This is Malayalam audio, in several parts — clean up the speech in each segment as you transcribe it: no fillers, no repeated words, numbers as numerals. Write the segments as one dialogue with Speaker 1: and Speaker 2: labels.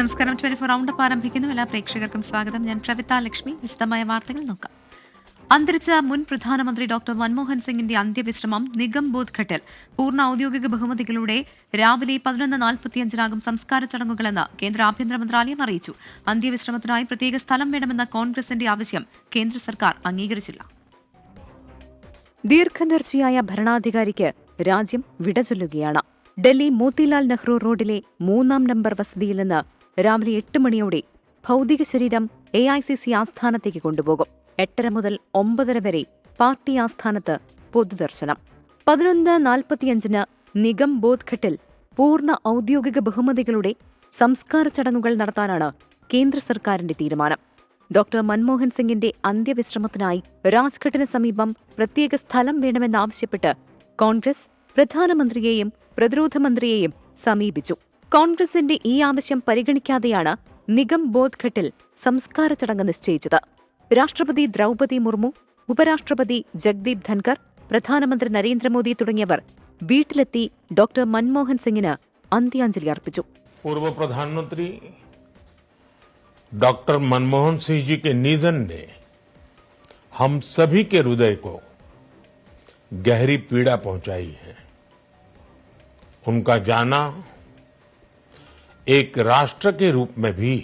Speaker 1: നമസ്കാരം. 24 റൗണ്ടപ്പ് ആരംഭിക്കുന്നു. എല്ലാ പ്രേക്ഷകർക്കും സ്വാഗതം. ഞാൻ പ്രവിത ലക്ഷ്മി. വിശദമായ വാർത്തകൾ നോക്കാം. അന്തരിച്ച മുൻ പ്രധാനമന്ത്രി ഡോക്ടർ മൻമോഹൻ സിംഗിന്റെ അന്ത്യവിശ്രമം നിഗം ബോധ് ഘട്ടിൽ പൂർണ്ണ ഔദ്യോഗിക ബഹുമതികളോടെ രാവിലെ 11:45 സംസ്കാര ചടങ്ങുകളെന്ന് കേന്ദ്ര ആഭ്യന്തര മന്ത്രാലയം അറിയിച്ചു. അന്ത്യവിശ്രമത്തിനായി പ്രത്യേക സ്ഥലം വേണമെന്ന കോൺഗ്രസിന്റെ ആവശ്യം കേന്ദ്ര സർക്കാർ അംഗീകരിച്ചില്ല. ദീർഘദർശിയായ ഭരണാധികാരിക്ക് രാജ്യം വിടചൊല്ലുകയാണ്. ഡൽഹി മോത്തിലാൽ നെഹ്റു റോഡിലെ 3-ാം നമ്പർ വസതിയിൽ നിന്ന് രാവിലെ 8 മണിയോടെ ഭൌതിക ശരീരം AICC ആസ്ഥാനത്തേക്ക് കൊണ്ടുപോകും. 8:30 മുതൽ 9:30 വരെ പാർട്ടി ആസ്ഥാനത്ത് പൊതുദർശനം. 11:45 നിഗം ബോധ് ഘട്ടിൽ പൂർണ്ണ ഔദ്യോഗിക ബഹുമതികളുടെ സംസ്കാര ചടങ്ങുകൾ നടത്താനാണ് കേന്ദ്ര സർക്കാരിന്റെ തീരുമാനം. ഡോക്ടർ മൻമോഹൻ സിംഗിന്റെ അന്ത്യവിശ്രമത്തിനായി രാജ്ഘട്ടിന് സമീപം പ്രത്യേക സ്ഥലം വേണമെന്നാവശ്യപ്പെട്ട് കോൺഗ്രസ് പ്രധാനമന്ത്രിയെയും പ്രതിരോധ മന്ത്രിയെയും സമീപിച്ചു. കോൺഗ്രസിന്റെ ഈ ആവശ്യം പരിഗണിക്കാതെയാണ് നിഗം ബോധ് ഘട്ടിൽ സംസ്കാര ചടങ്ങ് നിശ്ചയിച്ചത്. രാഷ്ട്രപതി ദ്രൗപദി മുർമു, ഉപരാഷ്ട്രപതി ജഗ്ദീപ് ധൻകർ, പ്രധാനമന്ത്രി നരേന്ദ്രമോദി തുടങ്ങിയവർ വീട്ടിലെത്തി ഡോക്ടർ മൻമോഹൻ സിംഗിന് അന്ത്യാഞ്ജലി അർപ്പിച്ചു.
Speaker 2: पूर्व प्रधानमंत्री डॉक्टर मनमोहन सिंह जी के निधन ने हम सभी के हृदय को गहरी पीड़ा पहुंचाई है. उनका जाना एक राष्ट्र के रूप में भी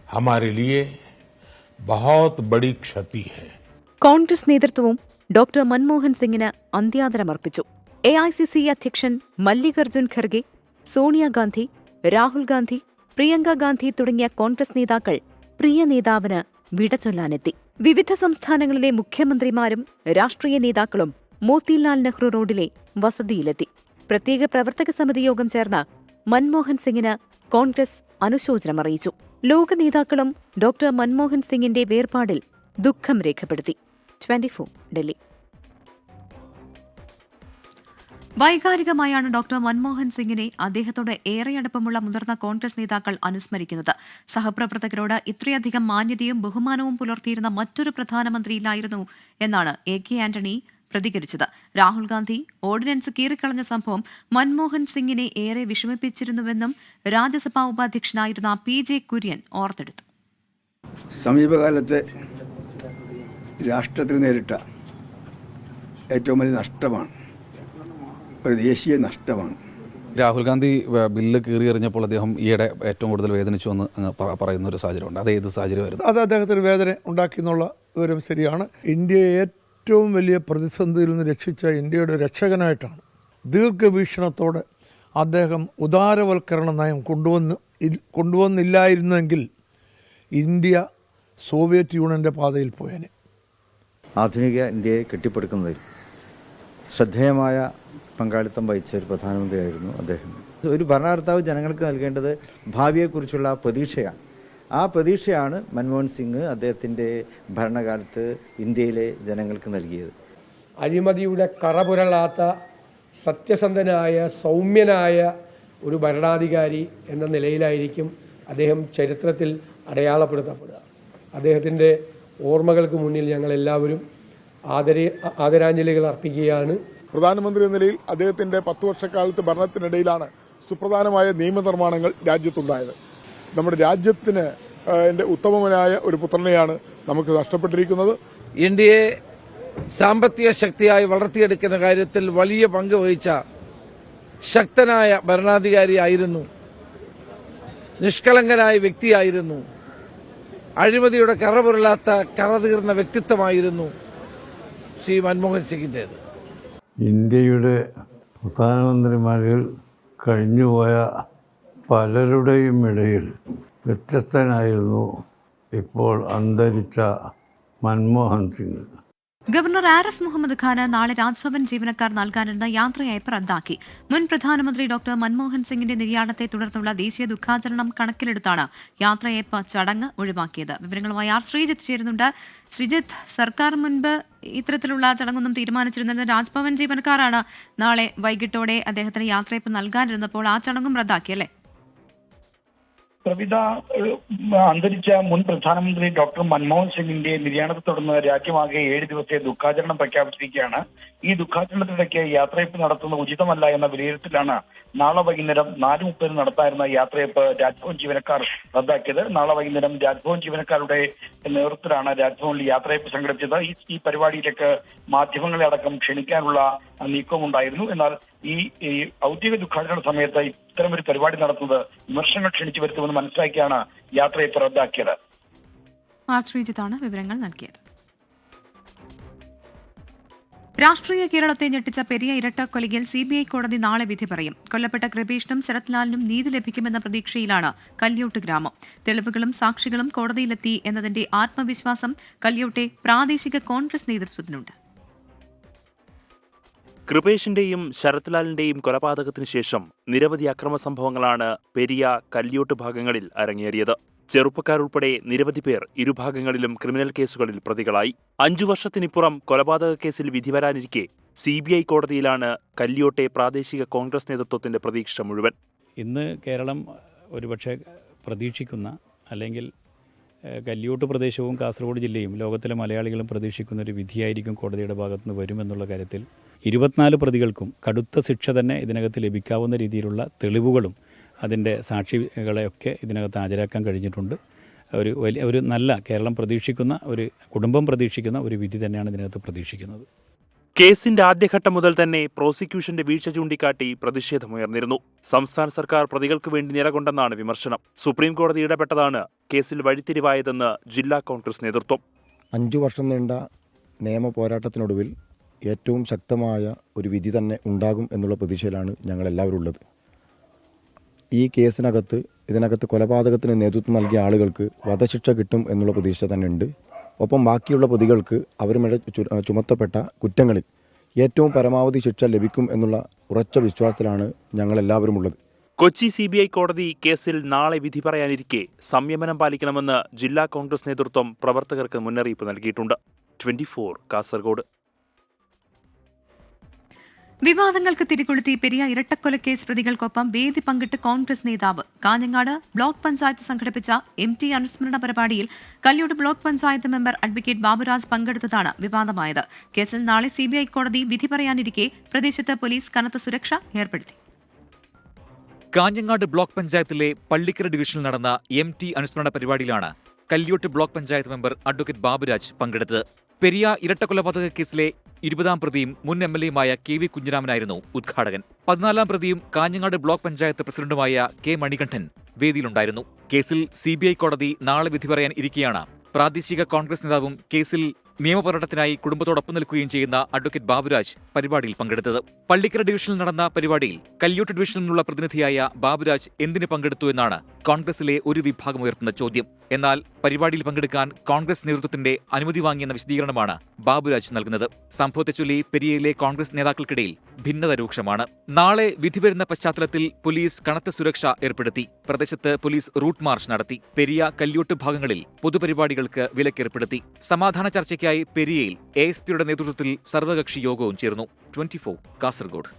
Speaker 2: हमारे लिए बहुत बड़ी क्षति है.
Speaker 1: കോൺഗ്രസ് നേതൃത്വവും ഡോക്ടർ മൻമോഹൻ സിംഗിന് അന്ത്യാദരമർപ്പിച്ചു. AICC അധ്യക്ഷൻ മല്ലികാർജുൻ ഖർഗെ, സോണിയാഗാന്ധി, രാഹുൽ ഗാന്ധി, പ്രിയങ്ക ഗാന്ധി തുടങ്ങിയ കോൺഗ്രസ് നേതാക്കൾ പ്രിയ നേതാവിന് വിടചൊല്ലാനെത്തി. വിവിധ സംസ്ഥാനങ്ങളിലെ മുഖ്യമന്ത്രിമാരും രാഷ്ട്രീയ നേതാക്കളും മോത്തിലാൽ നെഹ്റു റോഡിലെ വസതിയിലെത്തി. പ്രത്യേക പ്രവർത്തക സമിതി യോഗം ചേർന്ന് മൻമോഹൻ സിംഗിന് കോൺഗ്രസ് അനുശോചനം അറിയിച്ചു. ലോക നേതാക്കളും ഡോക്ടർ മൻമോഹൻ സിംഗിന്റെ വേർപാടിൽ ദുഃഖം രേഖപ്പെടുത്തി. 24 ഡൽഹി. വൈകാരികമായാണ് ഡോക്ടർ മൻമോഹൻ സിംഗിനെ അദ്ദേഹത്തോട് ഏറെ അടുപ്പമുള്ള മുതിർന്ന കോൺഗ്രസ് നേതാക്കൾ അനുസ്മരിക്കുന്നത്. സഹപ്രവർത്തകരോട് ഇത്രയധികം മാന്യതയും ബഹുമാനവും പുലർത്തിയിരുന്ന മറ്റൊരു പ്രധാനമന്ത്രിയില്ലായിരുന്നു എന്നാണ് AK ആന്റണി പ്രതികരിച്ചത്. രാഹുൽ ഗാന്ധി ഓർഡിനൻസ് കീറിക്കളഞ്ഞ സംഭവം മൻമോഹൻ സിംഗിനെ ഏറെ വിഷമിപ്പിച്ചിരുന്നുവെന്നും രാജ്യസഭാ ഉപാധ്യക്ഷനായിരുന്ന PJ കുര്യൻ ഓർത്തെടുത്തു.
Speaker 3: സമീപകാലത്തെ രാഷ്ട്രത്തിന് നേരിട്ട ഏറ്റവും വലിയ നഷ്ടമാണ്, ഒരു ദേശീയ നഷ്ടമാണ്.
Speaker 4: രാഹുൽ ഗാന്ധി ബില്ല് കീറിയെറിഞ്ഞപ്പോൾ അദ്ദേഹം ഈയിടെ ഏറ്റവും കൂടുതൽ വേദനിച്ചു എന്ന് പറയുന്ന ഒരു സാഹചര്യമുണ്ട്. അത് ഏത് സാഹചര്യമായിരുന്നു?
Speaker 5: അത് അദ്ദേഹത്തിന് വേദന ഉണ്ടാക്കി എന്നുള്ള വിവരം ശരിയാണ്. ഇന്ത്യയെ ഏറ്റവും വലിയ പ്രതിസന്ധിയിൽ നിന്ന് രക്ഷിച്ച ഇന്ത്യയുടെ രക്ഷകനായിട്ടാണ്. ദീർഘവീക്ഷണത്തോടെ അദ്ദേഹം ഉദാരവൽക്കരണ നയം കൊണ്ടുവന്നില്ലായിരുന്നെങ്കിൽ ഇന്ത്യ സോവിയറ്റ് യൂണിയൻ്റെ പാതയിൽ പോയേനെ.
Speaker 6: ആധുനിക ഇന്ത്യയെ കെട്ടിപ്പടുക്കുന്നതിൽ ശ്രദ്ധേയമായ പങ്കാളിത്തം വഹിച്ച ഒരു പ്രധാനമന്ത്രിയായിരുന്നു അദ്ദേഹം. ഒരു ഭരണകർത്താവ് ജനങ്ങൾക്ക് നൽകേണ്ടത് ഭാവിയെക്കുറിച്ചുള്ള പ്രതീക്ഷയാണ്. ആ പ്രതീക്ഷയാണ് മൻമോഹൻ സിംഗ് അദ്ദേഹത്തിൻ്റെ ഭരണകാലത്ത് ഇന്ത്യയിലെ ജനങ്ങൾക്ക് നൽകിയത്.
Speaker 7: അഴിമതിയുടെ കറപുരളാത്ത സത്യസന്ധനായ സൗമ്യനായ ഒരു ഭരണാധികാരി എന്ന നിലയിലായിരിക്കും അദ്ദേഹം ചരിത്രത്തിൽ അടയാളപ്പെടുത്തപ്പെടുക. അദ്ദേഹത്തിൻ്റെ ഓർമ്മകൾക്ക് മുന്നിൽ ഞങ്ങൾ എല്ലാവരും ആദരാഞ്ജലികൾ അർപ്പിക്കുകയാണ്.
Speaker 8: പ്രധാനമന്ത്രി എന്ന നിലയിൽ അദ്ദേഹത്തിന്റെ 10 വർഷക്കാലത്ത് ഭരണത്തിനിടയിലാണ് സുപ്രധാനമായ നിയമനിർമ്മാണങ്ങൾ രാജ്യത്തുണ്ടായത്. നമ്മുടെ രാജ്യത്തിന് ഉത്തമനായ ഒരു പുത്രനെയാണ് നമുക്ക് നഷ്ടപ്പെട്ടിരിക്കുന്നത്.
Speaker 9: ഇന്ത്യയെ സാമ്പത്തിക ശക്തിയായി വളർത്തിയെടുക്കുന്ന കാര്യത്തിൽ വലിയ പങ്ക് വഹിച്ച ശക്തനായ ഭരണാധികാരിയായിരുന്നു, നിഷ്കളങ്കനായ വ്യക്തിയായിരുന്നു, അഴിമതിയുടെ കറപുരളാത്ത കറതീർന്ന വ്യക്തിത്വമായിരുന്നു ശ്രീ മൻമോഹൻ സിംഗിൻ്റേത്.
Speaker 10: ഇന്ത്യയുടെ പ്രധാനമന്ത്രിമാരിൽ കഴിഞ്ഞുപോയ പലരുടെയും ഇടയിൽ വ്യത്യസ്തനായിരുന്നു ഇപ്പോൾ അന്തരിച്ച മൻമോഹൻ സിംഗ്.
Speaker 1: ഗവർണർ ആരിഫ് മുഹമ്മദ് ഖാന് നാളെ രാജ്ഭവൻ ജീവനക്കാർ നൽകാനിരുന്ന യാത്രയയപ്പ് റദ്ദാക്കി. മുൻ പ്രധാനമന്ത്രി ഡോക്ടർ മൻമോഹൻ സിംഗിന്റെ നിര്യാണത്തെ തുടർന്നുള്ള ദേശീയ ദുഃഖാചരണം കണക്കിലെടുത്താണ് യാത്രയയപ്പ് ചടങ്ങ് ഒഴിവാക്കിയത്. വിവരങ്ങളുമായി ശ്രീജിത്ത് ചേരുന്നുണ്ട്. ശ്രീജിത്ത്, സർക്കാർ മുൻപ് ഇത്തരത്തിലുള്ള ചടങ്ങൊന്നും തീരുമാനിച്ചിരുന്നത് രാജ്ഭവൻ ജീവനക്കാരാണ് നാളെ വൈകിട്ടോടെ അദ്ദേഹത്തിന് യാത്രയയപ്പ് നൽകാനിരുന്നപ്പോൾ ആ ചടങ്ങും റദ്ദാക്കിയല്ലേ?
Speaker 11: പ്രവിത അന്തരിച്ച മുൻ പ്രധാനമന്ത്രി ഡോക്ടർ മൻമോഹൻ സിംഗിന്റെ നിര്യാണത്തെ തുടർന്ന് രാജ്യമാകെ 7 ദിവസത്തെ ദുഃഖാചരണം പ്രഖ്യാപിച്ചിരിക്കുകയാണ്. ഈ ദുഃഖാചരണത്തിനിടയ്ക്ക് യാത്രയപ്പ് നടത്തുന്നത് ഉചിതമല്ല എന്ന വിലയിരുത്തലാണ് നാളെ വൈകുന്നേരം 4:30 നടത്തായിരുന്ന യാത്രയപ്പ് രാജ്ഭവൻ ജീവനക്കാർ റദ്ദാക്കിയത്. നാളെ വൈകുന്നേരം രാജ്ഭവൻ ജീവനക്കാരുടെ നേതൃത്വത്തിലാണ് രാജ്ഭവനിൽ യാത്രയപ്പ് സംഘടിപ്പിച്ചത്. ഈ പരിപാടിയിലേക്ക് മാധ്യമങ്ങളെ അടക്കം ക്ഷണിക്കാനുള്ള നീക്കമുണ്ടായിരുന്നു. എന്നാൽ ഈ ഔദ്യോഗിക ദുഃഖാചരണ സമയത്ത് ഇത്തരമൊരു പരിപാടി നടത്തുന്നത് വിമർശനങ്ങൾ ക്ഷണിച്ചു വരുത്തുമെന്ന് മനസ്സിലാക്കിയാണ് യാത്രയപ്പ് റദ്ദാക്കിയത്.
Speaker 12: ശ്രീജിത്താണ് വിവരങ്ങൾ നൽകിയത്. രാഷ്ട്രീയ കേരളത്തെ ഞെട്ടിച്ച പെരിയ ഇരട്ടക്കൊലയിൽ CBI കോടതി നാളെ വിധി പറയും. കൊല്ലപ്പെട്ട കൃപേഷിനും ശരത് ലാലിനും നീതി ലഭിക്കുമെന്ന പ്രതീക്ഷയിലാണ് കല്യോട്ട് ഗ്രാമം. തെളിവുകളും സാക്ഷികളും കോടതിയിലെത്തി എന്നതിന്റെ ആത്മവിശ്വാസം കല്യോട്ടെ പ്രാദേശിക കോൺഗ്രസ് നേതൃത്വത്തിനുണ്ട്.
Speaker 13: കൃപേഷിന്റെയും ശരത് ലാലിന്റെയും കൊലപാതകത്തിനു ശേഷം നിരവധി അക്രമ സംഭവങ്ങളാണ് പെരിയ, കല്യോട്ട് ഭാഗങ്ങളിൽ അരങ്ങേറിയത്. ചെറുപ്പക്കാരുൾപ്പെടെ നിരവധി പേർ ഇരുഭാഗങ്ങളിലും ക്രിമിനൽ കേസുകളിൽ പ്രതികളായി. 5 വർഷത്തിനിപ്പുറം കൊലപാതക കേസിൽ വിധി വരാനിരിക്കെ CBI കോടതിയിലാണ് കല്യോട്ടെ പ്രാദേശിക കോൺഗ്രസ് നേതൃത്വത്തിന്റെ പ്രതീക്ഷ മുഴുവൻ.
Speaker 14: ഇന്ന് കേരളം ഒരുപക്ഷെ പ്രതീക്ഷിക്കുന്ന, അല്ലെങ്കിൽ കല്യോട്ട് പ്രദേശവും കാസർഗോഡ് ജില്ലയും ലോകത്തിലെ മലയാളികളും പ്രതീക്ഷിക്കുന്ന ഒരു വിധിയായിരിക്കും കോടതിയുടെ ഭാഗത്തുനിന്ന് വരുമെന്നുള്ള കാര്യത്തിൽ 24 പ്രതികൾക്കും കടുത്ത ശിക്ഷ തന്നെ ഇതിനകത്ത് ലഭിക്കാവുന്ന രീതിയിലുള്ള തെളിവുകളും അതിൻ്റെ സാക്ഷികളെയൊക്കെ ഇതിനകത്ത് ഹാജരാക്കാൻ കഴിഞ്ഞിട്ടുണ്ട്. ഒരു നല്ല കേരളം പ്രതീക്ഷിക്കുന്ന, ഒരു കുടുംബം പ്രതീക്ഷിക്കുന്ന ഒരു വിധി തന്നെയാണ് ഇതിനകത്ത് പ്രതീക്ഷിക്കുന്നത്.
Speaker 13: കേസിന്റെ ആദ്യഘട്ടം മുതൽ തന്നെ പ്രോസിക്യൂഷന്റെ വീഴ്ച ചൂണ്ടിക്കാട്ടി പ്രതിഷേധമുയർന്നിരുന്നു. സംസ്ഥാന സർക്കാർ പ്രതികൾക്ക് വേണ്ടി നിലകൊണ്ടെന്നാണ് വിമർശനം. സുപ്രീം കോടതി ഇടപെട്ടതാണ് കേസിൽ വഴിത്തിരിവായതെന്ന് ജില്ലാ കോൺഗ്രസ് നേതൃത്വം.
Speaker 15: 5 വർഷം നീണ്ട നിയമ പോരാട്ടത്തിനൊടുവിൽ ഏറ്റവും ശക്തമായ ഒരു വിധി തന്നെ ഉണ്ടാകും എന്നുള്ള പ്രതീക്ഷയിലാണ് ഞങ്ങളെല്ലാവരും ഉള്ളത്. ഈ കേസിനകത്ത്, ഇതിനകത്ത് കൊലപാതകത്തിന് നേതൃത്വം നൽകിയ ആളുകൾക്ക് വധശിക്ഷ കിട്ടും എന്നുള്ള പ്രതീക്ഷ തന്നെ ഉണ്ട്. ഒപ്പം ബാക്കിയുള്ള പ്രതികൾക്ക് അവരുമേൽ ചുമത്തപ്പെട്ട കുറ്റങ്ങളിൽ ഏറ്റവും പരമാവധി ശിക്ഷ ലഭിക്കും എന്നുള്ള ഉറച്ച വിശ്വാസത്തിലാണ് ഞങ്ങളെല്ലാവരും ഉള്ളത്.
Speaker 13: കൊച്ചി CBI കോടതി കേസിൽ നാളെ വിധി പറയാനിരിക്കെ സംയമനം പാലിക്കണമെന്ന് ജില്ലാ കോൺഗ്രസ് നേതൃത്വം പ്രവർത്തകർക്ക് മുന്നറിയിപ്പ് നൽകിയിട്ടുണ്ട്. 24 കാസർഗോഡ്.
Speaker 12: വിവാദങ്ങൾക്ക് തിരികൊളുത്തി പെരിയ ഇരട്ടക്കൊലക്കേസ് പ്രതികൾക്കൊപ്പം വേദി പങ്കിട്ട് കോൺഗ്രസ് നേതാവ്. കാഞ്ഞങ്ങാട് ബ്ലോക്ക് പഞ്ചായത്ത് സംഘടിപ്പിച്ച MT അനുസ്മരണ പരിപാടിയിൽ Kalyot block panchayat member advocate Baburaj പങ്കെടുത്തതാണ് വിവാദമായത്. കേസിൽ നാളെ CBI കോടതി വിധി പറയാനിരിക്കെ പ്രദേശത്ത് പോലീസ് കനത്ത സുരക്ഷ ഏർപ്പെടുത്തി.
Speaker 16: കാഞ്ഞങ്ങാട് ബ്ലോക്ക് പഞ്ചായത്തിലെ പള്ളിക്കര ഡിവിഷനിൽ നടന്ന MT അനുസ്മരണ പരിപാടിയിലാണ് Kalliyot block panchayat member advocate Baburaj പങ്കെടുത്തത്. പെരിയ ഇരട്ടക്കൊലപാതക കേസിലെ 20-ാം പ്രതിയും മുൻ MLAയുമായ KV കുഞ്ഞിരാമനായിരുന്നു ഉദ്ഘാടകൻ. 14-ാം പ്രതിയും കാഞ്ഞങ്ങാട് ബ്ലോക്ക് പഞ്ചായത്ത് പ്രസിഡന്റുമായ K മണികണ്ഠൻ വേദിയിലുണ്ടായിരുന്നു. കേസിൽ CBI കോടതി നാളെ വിധി പറയാൻ ഇരിക്കെയാണ് പ്രാദേശിക കോൺഗ്രസ് നേതാവും കേസിൽ നിയമപോരാട്ടത്തിനായി കുടുംബത്തോടൊപ്പം നിൽക്കുകയും ചെയ്യുന്ന അഡ്വക്കേറ്റ് ബാബുരാജ് പരിപാടിയിൽ പങ്കെടുത്തത്. പള്ളിക്കര ഡിവിഷനിൽ നടന്ന പരിപാടിയിൽ കല്യോട്ട് ഡിവിഷനിൽ നിന്നുള്ള പ്രതിനിധിയായ ബാബുരാജ് എന്തിന് പങ്കെടുത്തു എന്നാണ് കോൺഗ്രസിലെ ഒരു വിഭാഗം ഉയർത്തുന്ന ചോദ്യം. എന്നാൽ പരിപാടിയിൽ പങ്കെടുക്കാൻ കോൺഗ്രസ് നേതൃത്വത്തിന്റെ അനുമതി വാങ്ങിയെന്ന വിശദീകരണമാണ് ബാബുരാജ് നൽകുന്നത്. സംഭവത്തെ ചൊല്ലി പെരിയയിലെ കോൺഗ്രസ് നേതാക്കൾക്കിടയിൽ ഭിന്നത രൂക്ഷമാണ്. നാളെ വിധി വരുന്ന പശ്ചാത്തലത്തിൽ പോലീസ് കനത്ത സുരക്ഷ ഏർപ്പെടുത്തി. പ്രദേശത്ത് പോലീസ് റൂട്ട് മാർച്ച് നടത്തി. പെരിയ, കല്യോട്ട് ഭാഗങ്ങളിൽ പൊതുപരിപാടികൾക്ക് വിലക്കേർപ്പെടുത്തി. സമാധാന ചർച്ചയ്ക്കായി പെരിയയിൽ ASPയുടെ നേതൃത്വത്തിൽ സർവകക്ഷി യോഗവും ചേർന്നു. 24 കാസർഗോഡ്.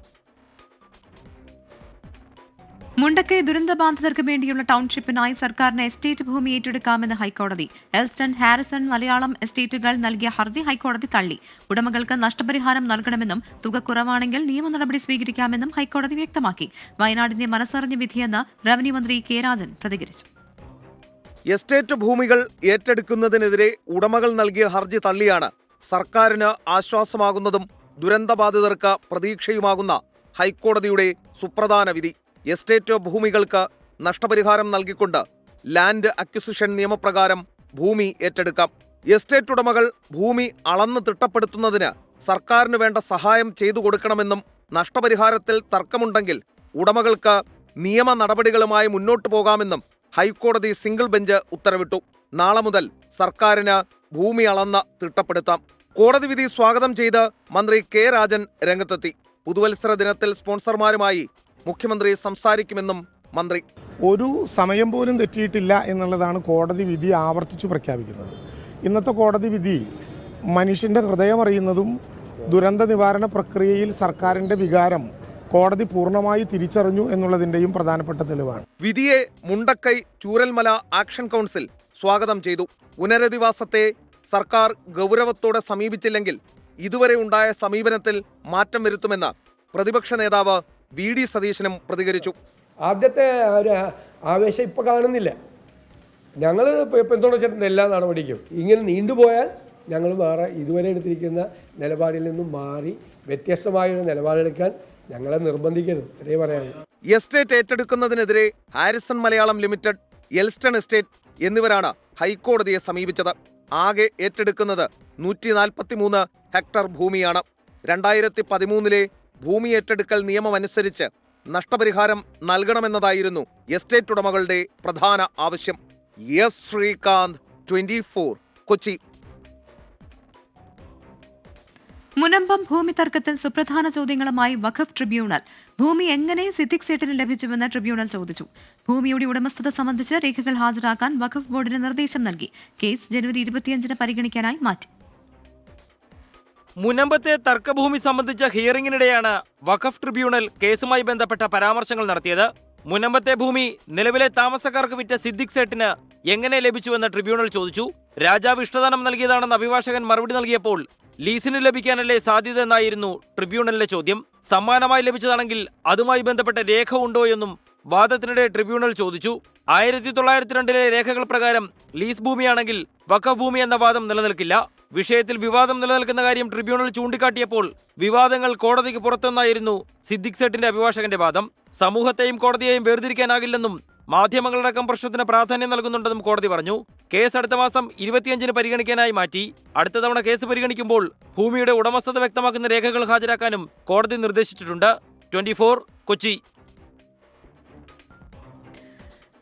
Speaker 12: മുണ്ടക്കൈ ദുരന്തബാധിതർക്ക് വേണ്ടിയുള്ള ടൗൺഷിപ്പിനായി സർക്കാരിന് എസ്റ്റേറ്റ് ഭൂമി ഏറ്റെടുക്കാമെന്ന് ഹൈക്കോടതി. എൽസ്റ്റൺ, ഹാരിസൺ, മലയാളം എസ്റ്റേറ്റുകൾ നൽകിയ ഹർജി ഹൈക്കോടതി തള്ളി. ഉടമകൾക്ക് നഷ്ടപരിഹാരം നൽകണമെന്നും തുക കുറവാണെങ്കിൽ നിയമ നടപടി സ്വീകരിക്കാമെന്നും ഹൈക്കോടതി വ്യക്തമാക്കി. വയനാടിന്റെ മനസ്സറിഞ്ഞ വിധിയെന്ന് റവന്യൂ മന്ത്രി K രാജൻ പ്രതികരിച്ചു.
Speaker 17: എസ്റ്റേറ്റ് ഭൂമികൾ ഏറ്റെടുക്കുന്നതിനെതിരെ ഉടമകൾ നൽകിയ ഹർജി തള്ളിയാണ് സർക്കാരിന് ആശ്വാസമാകുന്നതും ദുരന്തബാധിതർക്ക് പ്രതീക്ഷയുമാകുന്ന ഹൈക്കോടതിയുടെ സുപ്രധാന വിധി. എസ്റ്റേറ്റ് ഭൂമികൾക്ക് നഷ്ടപരിഹാരം നൽകിക്കൊണ്ട് ലാൻഡ് അക്വിസിഷൻ നിയമപ്രകാരം ഭൂമി ഏറ്റെടുക്കാം. എസ്റ്റേറ്റ് ഉടമകൾ ഭൂമി അളന്ന് തിട്ടപ്പെടുത്തുന്നതിന് സർക്കാരിന് വേണ്ട സഹായം ചെയ്തു കൊടുക്കണമെന്നും നഷ്ടപരിഹാരത്തിൽ തർക്കമുണ്ടെങ്കിൽ ഉടമകൾക്ക് നിയമ നടപടികളുമായി മുന്നോട്ടു പോകാമെന്നും ഹൈക്കോടതി സിംഗിൾ ബെഞ്ച് ഉത്തരവിട്ടു. നാളെ മുതൽ സർക്കാരിന് ഭൂമി അളന്ന് തിട്ടപ്പെടുത്താം. കോടതി വിധി സ്വാഗതം ചെയ്ത് മന്ത്രി K രാജൻ രംഗത്തെത്തി. പുതുവത്സര ദിനത്തിൽ സ്പോൺസർമാരുമായി മുഖ്യമന്ത്രി സംസാരിക്കുമെന്നും മന്ത്രി.
Speaker 18: ഒരു സമയം പോലും തെറ്റിയിട്ടില്ല എന്നുള്ളതാണ് കോടതി വിധി ആവർത്തിച്ചു പ്രഖ്യാപിക്കുന്നത്. ഇന്നത്തെ കോടതി വിധി മനുഷ്യൻ്റെ ഹൃദയമറിയുന്നതും ദുരന്ത നിവാരണ പ്രക്രിയയിൽ സർക്കാരിൻ്റെ വികാരം കോടതി പൂർണ്ണമായി തിരിച്ചറിഞ്ഞു എന്നുള്ളതിൻ്റെയും പ്രധാനപ്പെട്ട തെളിവാണ്.
Speaker 17: വിധിയെ മുണ്ടക്കൈ ചൂരൽമല ആക്ഷൻ കൗൺസിൽ സ്വാഗതം ചെയ്തു. പുനരധിവാസത്തെ സർക്കാർ ഗൗരവത്തോടെ സമീപിച്ചില്ലെങ്കിൽ ഇതുവരെ ഉണ്ടായ സമീപനത്തിൽ മാറ്റം വരുത്തുമെന്ന് പ്രതിപക്ഷ നേതാവ് VD സതീശനും പ്രതികരിച്ചു.
Speaker 7: ആദ്യത്തെ ഒരു ആവേശം ഇപ്പോൾ കാണുന്നില്ല. ഞങ്ങൾ പിന്തുണച്ചിട്ടുണ്ട് എല്ലാ നടപടിക്കും. ഇങ്ങനെ നീണ്ടുപോയാൽ ഞങ്ങൾ വേറെ ഇതുവരെ എടുത്തിരിക്കുന്ന നിലപാടിൽ നിന്നും മാറി വ്യത്യസ്തമായൊരു നിലപാടെടുക്കാൻ ഞങ്ങളെ നിർബന്ധിക്കരുത്. ഇതേ പറയാനുള്ളൂ.
Speaker 17: എസ്റ്റേറ്റ് ഏറ്റെടുക്കുന്നതിനെതിരെ Harrison Malayalam limited, Elston estate എന്നിവരാണ് ഹൈക്കോടതിയെ സമീപിച്ചത്. ആകെ ഏറ്റെടുക്കുന്നത് 143 ഹെക്ടർ ഭൂമിയാണ്. 2013 ഭൂമി ഏറ്റെടുക്കൽ നിയമമനുസരിച്ച് നഷ്ടപരിഹാരം നൽകണമെന്നതായിരുന്നു എസ്റ്റേറ്റ് ഉടമകളുടെ പ്രധാന ആവശ്യം. എസ് ശ്രീകാന്ത്, 24, കൊച്ചി.
Speaker 12: മുനമ്പം ഭൂമി തർക്കത്തിൽ സുപ്രധാന ചോദ്യങ്ങളുമായി വഖഫ് ട്രിബ്യൂണൽ. ഭൂമി എങ്ങനെ സിദ്ദിഖ് സേട്ടിന് ലഭിച്ചുവെന്ന് ട്രിബ്യൂണൽ ചോദിച്ചു. ഭൂമിയുടെ ഉടമസ്ഥത സംബന്ധിച്ച് രേഖകൾ ഹാജരാക്കാൻ വഖഫ് ബോർഡിന് നിർദ്ദേശം നൽകി. കേസ് ജനുവരി 25 പരിഗണിക്കാനായി മാറ്റി.
Speaker 19: മുനമ്പത്തെ തർക്കഭൂമി സംബന്ധിച്ച ഹിയറിംഗിനിടെയാണ് വഖഫ് ട്രിബ്യൂണൽ കേസുമായി ബന്ധപ്പെട്ട പരാമർശങ്ങൾ നടത്തിയത്. മുനമ്പത്തെ ഭൂമി നിലവിലെ താമസക്കാർക്ക് വിറ്റ സിദ്ദിഖ് സേട്ടിന് എങ്ങനെ ലഭിച്ചുവെന്ന് ട്രിബ്യൂണൽ ചോദിച്ചു. രാജാവ് ഇഷ്ടദാനം നൽകിയതാണെന്ന് അഭിഭാഷകൻ മറുപടി നൽകിയപ്പോൾ ലീസിന് ലഭിക്കാനല്ലേ സാധ്യത എന്നായിരുന്നു ട്രിബ്യൂണലിന്റെ ചോദ്യം. സമ്മാനമായി ലഭിച്ചതാണെങ്കിൽ അതുമായി ബന്ധപ്പെട്ട രേഖ ഉണ്ടോ എന്നും വാദത്തിനിടെ ട്രിബ്യൂണൽ ചോദിച്ചു. 1902 രേഖകൾ പ്രകാരം ലീസ് ഭൂമിയാണെങ്കിൽ വഖഫ് ഭൂമി എന്ന വാദം നിലനിൽക്കില്ല. വിഷയത്തിൽ വിവാദം നിലനിൽക്കുന്ന കാര്യം ട്രിബ്യൂണൽ ചൂണ്ടിക്കാട്ടിയപ്പോൾ വിവാദങ്ങൾ കോടതിക്ക് പുറത്തെന്നായിരുന്നു സിദ്ദിഖ് സേട്ടിന്റെ അഭിഭാഷകന്റെ വാദം. സമൂഹത്തെയും കോടതിയെയും വേർതിരിക്കാനാകില്ലെന്നും മാധ്യമങ്ങളടക്കം പ്രശ്നത്തിന് പ്രാധാന്യം നൽകുന്നുണ്ടെന്നും കോടതി പറഞ്ഞു. കേസ് അടുത്ത മാസം 25 പരിഗണിക്കാനായി മാറ്റി. അടുത്ത തവണ കേസ് പരിഗണിക്കുമ്പോൾ ഭൂമിയുടെ ഉടമസ്ഥത വ്യക്തമാക്കുന്ന രേഖകൾ ഹാജരാക്കാനും കോടതി നിർദ്ദേശിച്ചിട്ടുണ്ട്. 24, കൊച്ചി.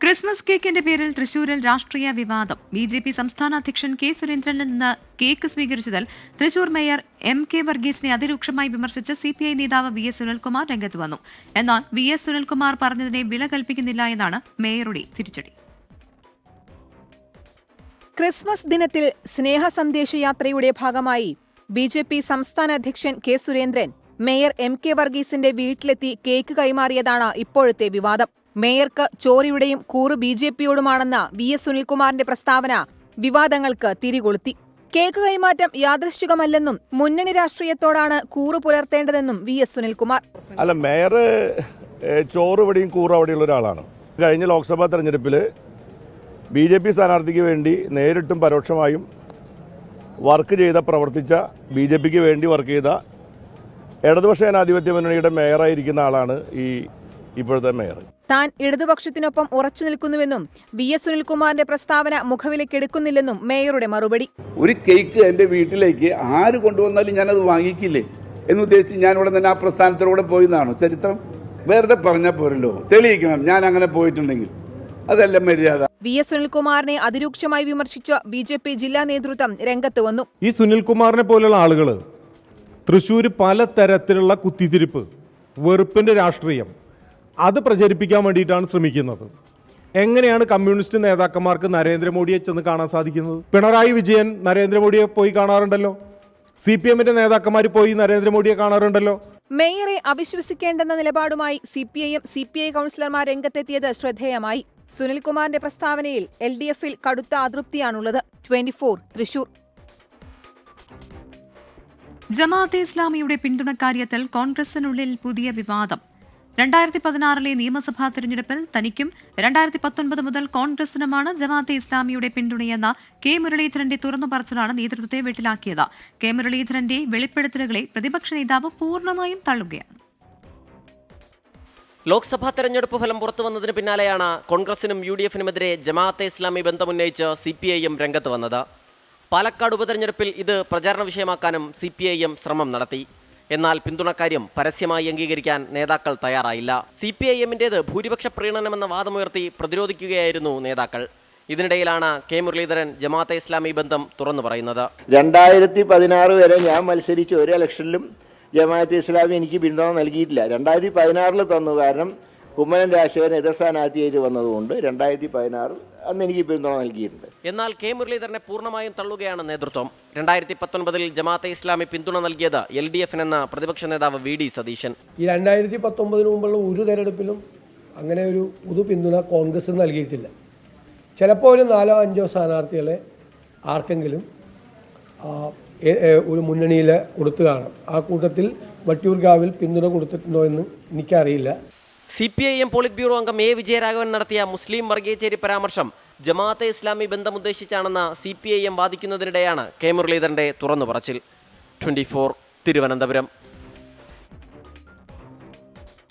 Speaker 12: ക്രിസ്മസ് കേക്കിന്റെ പേരിൽ തൃശൂരിൽ രാഷ്ട്രീയ വിവാദം. BJP സംസ്ഥാന അധ്യക്ഷൻ K. സുരേന്ദ്രനിൽ നിന്ന് കേക്ക് സ്വീകരിച്ചതിൽ തൃശൂർ മേയർ MK വർഗീസിനെ അതിരൂക്ഷമായി വിമർശിച്ച് CPI നേതാവ് VS സുനിൽകുമാർ രംഗത്ത് വന്നു. എന്നാൽ VS സുനിൽകുമാർ പറഞ്ഞതിനെ വില കൽപ്പിക്കുന്നില്ല എന്നാണ് മേയറുടെ തിരിച്ചടി.
Speaker 20: ക്രിസ്മസ് ദിനത്തിൽ സ്നേഹ സന്ദേശയാത്രയുടെ ഭാഗമായി BJP സംസ്ഥാന അധ്യക്ഷൻ K. സുരേന്ദ്രൻ മേയർ MK വർഗീസിന്റെ വീട്ടിലെത്തി കേക്ക് കൈമാറിയതാണ് ഇപ്പോഴത്തെ വിവാദം. മേയർക്ക് ചോറിയുടെയും കൂറ് BJPയോടുമാണെന്ന VS സുനിൽകുമാറിന്റെ പ്രസ്താവന വിവാദങ്ങൾക്ക് തിരികൊളുത്തി. കേക്ക് കൈമാറ്റം യാദൃശ്ചികമല്ലെന്നും മുന്നണി രാഷ്ട്രീയത്തോടാണ് കൂറ് പുലർത്തേണ്ടതെന്നും VS സുനിൽകുമാർ.
Speaker 21: അല്ല, മേയർ ചോറ് ഇവിടെയും കൂറ് അവിടെയുള്ള ഒരാളാണ്. കഴിഞ്ഞ ലോക്സഭാ തെരഞ്ഞെടുപ്പിൽ BJP സ്ഥാനാർത്ഥിക്ക് വേണ്ടി നേരിട്ടും പരോക്ഷമായും പ്രവർത്തിച്ച BJPക്ക് വേണ്ടി വർക്ക് ചെയ്ത ഇടതുപക്ഷ ജനാധിപത്യ മുന്നണിയുടെ മേയറായിരിക്കുന്ന ആളാണ് ഇപ്പോഴത്തെ മേയർ.
Speaker 20: താൻ ഇടതുപക്ഷത്തിനൊപ്പം ഉറച്ചു നിൽക്കുന്നുവെന്നും VS സുനിൽകുമാറിന്റെ പ്രസ്താവന മുഖവിലക്കെടുക്കുന്നില്ലെന്നും മേയറുടെ മറുപടി.
Speaker 22: ഒരു കേക്ക് എൻ്റെ വീട്ടിലേക്ക് ആര് കൊണ്ടുവന്നാലും ഞാനത് വാങ്ങിക്കില്ലേ എന്നുദ്ദേശിച്ച് ഞാൻ ഉടൻ തന്നെ ആ പ്രസ്ഥാനത്തിലൂടെ പോയെന്നാണോ ചരിത്രം? വെറുതെ പറഞ്ഞാൽ പോരല്ലോ, തെളിയിക്കണം ഞാൻ അങ്ങനെ പോയിട്ടുണ്ടെങ്കിൽ. അതല്ല മര്യാദ.
Speaker 20: VS സുനിൽകുമാറിനെ അതിരൂക്ഷമായി വിമർശിച്ച് BJP ജില്ലാ നേതൃത്വം രംഗത്ത് വന്നു.
Speaker 23: ഈ സുനിൽകുമാറിനെ പോലുള്ള ആളുകൾ തൃശ്ശൂർ പലതരത്തിലുള്ള കുത്തിത്തിരിപ്പ്, വെറുപ്പിന്റെ രാഷ്ട്രീയം അത് പ്രചരിപ്പിക്കാൻ വേണ്ടിയിട്ടാണ് ശ്രമിക്കുന്നത്. എങ്ങനെയാണ് കമ്മ്യൂണിസ്റ്റ് നേതാക്കന്മാർക്ക് നരേന്ദ്രമോദിയെ ചെന്ന് കാണാൻ സാധിക്കുന്നത്? പിണറായി വിജയൻ നരേന്ദ്രമോദിയെ പോയി കാണാറുണ്ടല്ലോ. CPMന്റെ നേതാക്കന്മാർ പോയി നരേന്ദ്രമോദിയെ കാണാറുണ്ടല്ലോ.
Speaker 20: മേയറെ അവിശ്വസിക്കേണ്ടെന്ന നിലപാടുമായി CPIM CPI കൗൺസിലർമാർ രംഗത്തെത്തിയത് ശ്രദ്ധേയമായി. സുനിൽകുമാറിന്റെ പ്രസ്താവനയിൽ LDFൽ കടുത്ത അതൃപ്തിയാണുള്ളത്. 24, തൃശൂർ.
Speaker 12: ജമാഅത്തെ ഇസ്ലാമിയുടെ പിന്തുണക്കാര്യത്തിൽ കോൺഗ്രസിനുള്ളിൽ പുതിയ വിവാദം. 2016 നിയമസഭാ തെരഞ്ഞെടുപ്പിൽ തനിക്കും 2019 മുതൽ കോൺഗ്രസിനുമാണ് ജമാഅത്തെ ഇസ്ലാമിയുടെ പിന്തുണയെന്ന K. മുരളീധരന്റെ തുറന്നുപറച്ചിലാണ് നേതൃത്വത്തെ വെട്ടിലാക്കിയത്. K. മുരളീധരന്റെ വെളിപ്പെടുത്തലുകളെ പ്രതിപക്ഷ നേതാവ് പൂർണ്ണമായും തള്ളുകയാണ്.
Speaker 24: ലോക്സഭാ തെരഞ്ഞെടുപ്പ് ഫലം പുറത്തുവന്നതിന് പിന്നാലെയാണ് കോൺഗ്രസിനും UDFനുമെതിരെ ജമാഅത്തെ ഇസ്ലാമി ബന്ധമുന്നയിച്ച് CPIM രംഗത്ത് വന്നത്. പാലക്കാട് ഉപതെരഞ്ഞെടുപ്പിൽ ഇത് പ്രചാരണ വിഷയമാക്കാനും CPIM ശ്രമം നടത്തി. എന്നാൽ പിന്തുണക്കാര്യം പരസ്യമായി അംഗീകരിക്കാൻ നേതാക്കൾ തയ്യാറായില്ല. CPIMന്റേത് ഭൂരിപക്ഷ പ്രീണനമെന്ന വാദമുയർത്തി പ്രതിരോധിക്കുകയായിരുന്നു നേതാക്കൾ. ഇതിനിടയിലാണ് K. മുരളീധരൻ ജമാഅത്തെ ഇസ്ലാമി ബന്ധം തുറന്നു പറയുന്നത്.
Speaker 25: 2016 വരെ ഞാൻ മത്സരിച്ച ഒരു ഇലക്ഷനിലും ജമാഅത്തെ ഇസ്ലാമി എനിക്ക് പിന്തുണ നൽകിയിട്ടില്ല. 2016 തന്നു. കാരണം കുമ്മനം രാജശേഖരൻ എതിർ സ്ഥാനാർത്ഥിയായിട്ട് വന്നതുകൊണ്ട് 2016 അന്ന് എനിക്ക് പിന്തുണ നൽകിയിട്ടുണ്ട്.
Speaker 24: എന്നാൽ കെ മുരളീധരനെ പൂർണ്ണമായും തള്ളുകയാണ് നേതൃത്വം. 2019 ജമാഅത്തെ ഇസ്ലാമി പിന്തുണ നൽകിയത് LDFനെന്ന പ്രതിപക്ഷ നേതാവ് VD സതീശൻ.
Speaker 7: ഈ 2019 മുമ്പുള്ള ഒരു തെരഞ്ഞെടുപ്പിലും അങ്ങനെ ഒരു പൊതു പിന്തുണ കോൺഗ്രസ് നൽകിയിട്ടില്ല. ചിലപ്പോൾ ഒരു 4-5 സ്ഥാനാർത്ഥികളെ ആർക്കെങ്കിലും ഒരു മുന്നണിയിൽ കൊടുത്തു കാണാം. ആ കൂട്ടത്തിൽ വട്ടിയൂർക്കാവിൽ പിന്തുണ കൊടുത്തിട്ടുണ്ടോ എന്ന് എനിക്കറിയില്ല.
Speaker 24: CPIM പോളിറ്റ് ബ്യൂറോ അംഗം A വിജയരാഘവൻ നടത്തിയ മുസ്ലിം വർഗീയചേരി പരാമർശം ജമാഅത്തെ ഇസ്ലാമി ബന്ധമുദ്ദേശിച്ചാണെന്ന് CPIM വാദിക്കുന്നതിനിടെയാണ് കെ മുരളീധരന്റെ തുറന്നു പറച്ചിൽ. 24 തിരുവനന്തപുരം.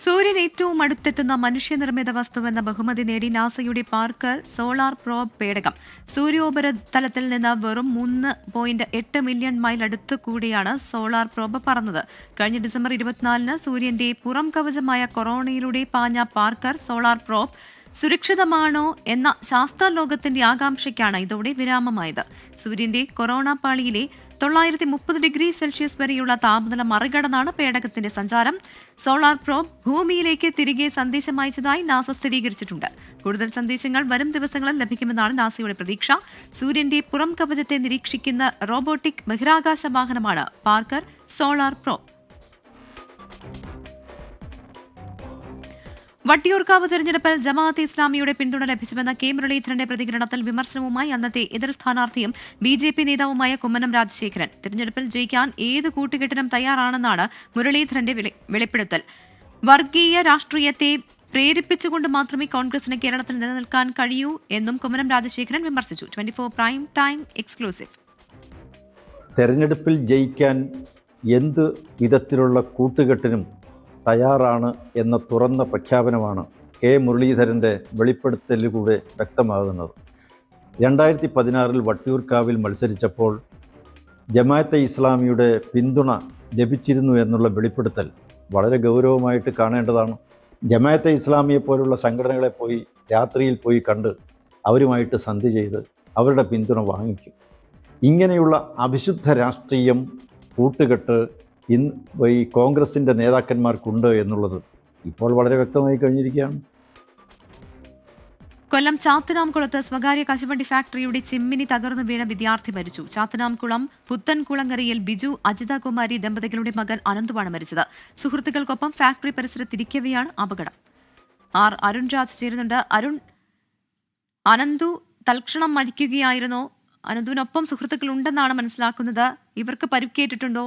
Speaker 12: സൂര്യൻ ഏറ്റവും അടുത്തെത്തുന്ന മനുഷ്യനിർമ്മിത വസ്തുവെന്ന ബഹുമതി നേടി നാസയുടെ പാർക്കർ സോളാർ പ്രോബ് പേടകം സൂര്യോപരിതലത്തിൽ നിന്ന് വെറും 3.8 മില്യൺ മൈൽ അടുത്തു കൂടിയാണ് സോളാർ പ്രോബ് പറന്നത്. കഴിഞ്ഞ ഡിസംബർ 24-ന് സൂര്യന്റെ പുറം കവചമായ കൊറോണയിലൂടെ പാഞ്ഞ പാർക്കർ സോളാർ പ്രോബ് സുരക്ഷിതമാണോ എന്ന ശാസ്ത്രലോകത്തിന്റെ ആകാംക്ഷയ്ക്കാണ് ഇതോടെ വിരാമമായത്. സൂര്യന്റെ കൊറോണ പാളിയിലെ 930 ഡിഗ്രി സെൽഷ്യസ് വരെയുള്ള താപനില മറികടന്നാണ് പേടകത്തിന്റെ സഞ്ചാരം. സോളാർ പ്രോബ് ഭൂമിയിലേക്ക് തിരികെ സന്ദേശം അയച്ചതായി നാസ സ്ഥിരീകരിച്ചിട്ടുണ്ട്. കൂടുതൽ സന്ദേശങ്ങൾ വരും ദിവസങ്ങളിൽ ലഭിക്കുമെന്നാണ് നാസയുടെ പ്രതീക്ഷ. സൂര്യന്റെ പുറം കവചത്തെ നിരീക്ഷിക്കുന്ന റോബോട്ടിക് ബഹിരാകാശ വാഹനമാണ് പാർക്കർ സോളാർ പ്രോബ്. വട്ടിയൂർക്കാവ് തെരഞ്ഞെടുപ്പിൽ ജമാഅത്തെ ഇസ്ലാമിയുടെ പിന്തുണ ലഭിച്ചുവെന്ന കെ മുരളീധരന്റെ പ്രതികരണത്തിൽ വിമർശനവുമായി അന്നത്തെ എതിർ സ്ഥാനാർത്ഥിയും BJP നേതാവുമായ കുമ്മനം രാജശേഖരൻ. തെരഞ്ഞെടുപ്പിൽ ജയിക്കാൻ ഏത് കൂട്ടുകെട്ടിനും തയ്യാറാണെന്നാണ് മുരളീധരന്റെ വെളിപ്പെടുത്തൽ. വർഗീയ രാഷ്ട്രീയത്തെ പ്രേരിപ്പിച്ചുകൊണ്ട് മാത്രമേ കോൺഗ്രസിന് കേരളത്തിൽ നിലനിൽക്കാൻ കഴിയൂ എന്നും കുമ്മനം രാജശേഖരൻ വിമർശിച്ചു. 24 പ്രൈം ടൈം എക്സ്ക്ലൂസീവ്.
Speaker 2: തെരഞ്ഞെടുപ്പിൽ ജയിക്കാൻ എന്ത് വിധത്തിലുള്ള കൂട്ടുകെട്ടിനും തയ്യാറാണ് എന്ന തുറന്ന പ്രഖ്യാപനമാണ് കെ മുരളീധരൻ്റെ വെളിപ്പെടുത്തലിലൂടെ വ്യക്തമാകുന്നത്. 2016 വട്ടിയൂർക്കാവിൽ മത്സരിച്ചപ്പോൾ ജമാഅത്തെ ഇസ്ലാമിയുടെ പിന്തുണ ലഭിച്ചിരുന്നു എന്നുള്ള വെളിപ്പെടുത്തൽ വളരെ ഗൗരവമായിട്ട് കാണേണ്ടതാണ്. ജമാഅത്തെ ഇസ്ലാമിയെ പോലുള്ള സംഘടനകളെ രാത്രിയിൽ പോയി കണ്ട് അവരുമായിട്ട് സന്ധി ചെയ്ത് അവരുടെ പിന്തുണ വാങ്ങിക്കും. ഇങ്ങനെയുള്ള അവിശുദ്ധ രാഷ്ട്രീയം കൂട്ടുകെട്ട് ഈ കോൺഗ്രസിൻ്റെ നേതാക്കന്മാർക്കുണ്ട് എന്നുള്ളത് ഇപ്പോൾ വളരെ വ്യക്തമായി കഴിഞ്ഞിരിക്കുകയാണ്.
Speaker 12: കൊല്ലം ചാത്തനാംകുളത്ത് സ്വകാര്യ കശുവണ്ടി ഫാക്ടറിയുടെ ചിമ്മിനി തകർന്നു വീണ വിദ്യാർത്ഥി മരിച്ചു. ചാത്തനാംകുളം പുത്തൻകുളങ്ങരയിൽ ബിജു അജിതകുമാരി ദമ്പതികളുടെ മകൻ അനന്തുവാണ് മരിച്ചത്. സുഹൃത്തുക്കൾക്കൊപ്പം ഫാക്ടറി പരിസരത്തിരിക്കവെയാണ് അപകടം. അരുൺരാജ് ചേരുന്നുണ്ട്. അനന്തു തൽക്ഷണം മരിക്കുകയായിരുന്നോ? അനന്തുവിനൊപ്പം സുഹൃത്തുക്കൾ ഉണ്ടെന്നാണ് മനസ്സിലാക്കുന്നത്. ഇവർക്ക് പരിക്കേറ്റിട്ടുണ്ടോ?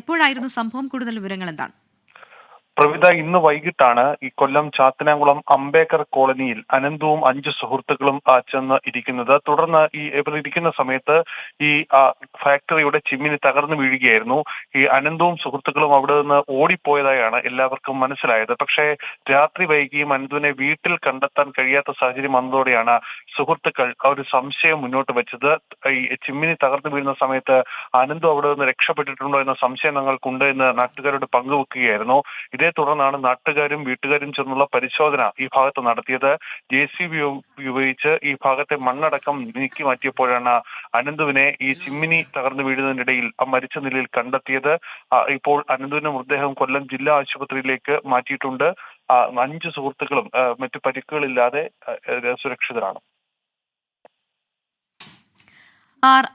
Speaker 12: എപ്പോഴായിരുന്നു സംഭവം? കൂടുതൽ വിവരങ്ങൾ എന്താണ്?
Speaker 3: പ്രവിത, ഇന്ന് വൈകിട്ടാണ് ഈ കൊല്ലം ചാത്തനാംകുളം അംബേദ്കർ കോളനിയിൽ അനന്തുവും 5 സുഹൃത്തുക്കളും ചെന്ന് ഇരിക്കുന്നത്. തുടർന്ന് ഇവർ ഇരിക്കുന്ന സമയത്ത് ഈ ഫാക്ടറിയുടെ ചിമ്മിനി തകർന്നു വീഴുകയായിരുന്നു. ഈ അനന്തുവും സുഹൃത്തുക്കളും അവിടെ നിന്ന് ഓടിപ്പോയതായാണ് എല്ലാവർക്കും മനസ്സിലായത്. പക്ഷേ രാത്രി വൈകിയും അനന്തുവിനെ വീട്ടിൽ കണ്ടെത്താൻ കഴിയാത്ത സാഹചര്യം വന്നതോടെയാണ് സുഹൃത്തുക്കൾ ഒരു സംശയം മുന്നോട്ട് വെച്ചത്. ഈ ചിമ്മിനി തകർന്നു വീഴുന്ന സമയത്ത് അനന്തു അവിടെ നിന്ന് രക്ഷപ്പെട്ടിട്ടുണ്ടോ എന്ന സംശയം ഞങ്ങൾക്കുണ്ട് എന്ന് നാട്ടുകാരോട് പങ്കുവെക്കുകയായിരുന്നു. ഇതേ തുടർന്നാണ് നാട്ടുകാരും വീട്ടുകാരും ചേർന്നുള്ള പരിശോധന ഈ ഭാഗത്ത് നടത്തിയത്. JCB ഉപയോഗിച്ച് ഈ ഭാഗത്തെ മണ്ണടക്കം നീക്കി മാറ്റിയപ്പോഴാണ് അനന്തുവിനെ ഈ ചിമ്മിനി തകർന്നു വീഴുന്നതിനിടയിൽ മരിച്ച നിലയിൽ കണ്ടെത്തിയത്. ഇപ്പോൾ അനന്തുവിന്റെ മൃതദേഹം കൊല്ലം ജില്ലാ ആശുപത്രിയിലേക്ക് മാറ്റിയിട്ടുണ്ട്. 5 സുഹൃത്തുക്കളും മറ്റു പരിക്കുകളില്ലാതെ സുരക്ഷിതരാണ്.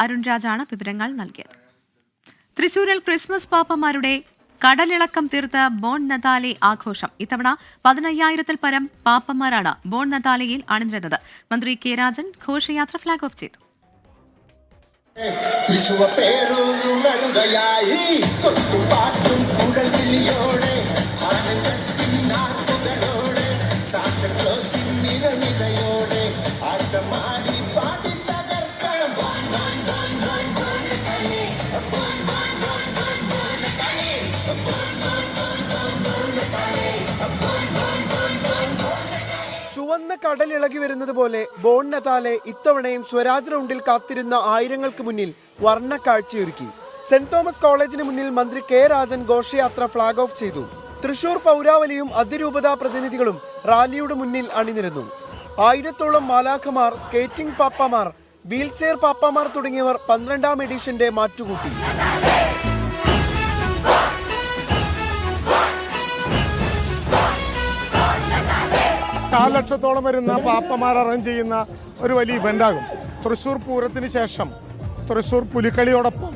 Speaker 12: അരുൺരാജാണ് വിവരങ്ങൾ നൽകിയത്. തൃശൂരിൽ ക്രിസ്മസ് പാപ്പമാരുടെ കടലിളക്കം തീർത്ത ബോൺ നതാലെ ആഘോഷം. ഇത്തവണ 15,000-ൽ പരം പാപ്പന്മാരാണ് ബോൺ നതാലയിൽ അണിനിരന്നത്. മന്ത്രി കെ രാജൻ ഘോഷയാത്ര ഫ്ളാഗ് ഓഫ് ചെയ്തു.
Speaker 4: ചുവന്ന കടലിളകി വരുന്നത് പോലെ ബോൺ നതാലെ ഇത്തവണയും സ്വരാജ് റൗണ്ടിൽ കാത്തിരുന്ന ആയിരങ്ങൾക്ക് മുന്നിൽ വർണ്ണ കാഴ്ചയൊരുക്കി. സെന്റ് തോമസ് കോളേജിന് മുന്നിൽ മന്ത്രി കെ രാജൻ ഘോഷയാത്ര ഫ്ളാഗ് ഓഫ് ചെയ്തു. തൃശൂർ പൗരാവലിയും അതിരൂപതാ പ്രതിനിധികളും റാലിയുടെ മുന്നിൽ അണിനിരന്നു. 1000-ഓളം മാലാഖമാർ, സ്കേറ്റിംഗ് പാപ്പമാർ, വീൽചെയർ പാപ്പമാർ തുടങ്ങിയവർ 12ാം എഡിഷന്റെ മാറ്റുകൂട്ടി.
Speaker 18: 1/4 ലക്ഷത്തോളം വരുന്ന പാപ്പമാർ അറേഞ്ച് ചെയ്യുന്ന ഒരു വലിയ ഇവൻ്റാകും. തൃശ്ശൂർ പൂരത്തിന് ശേഷം തൃശ്ശൂർ പുലിക്കളിയോടൊപ്പം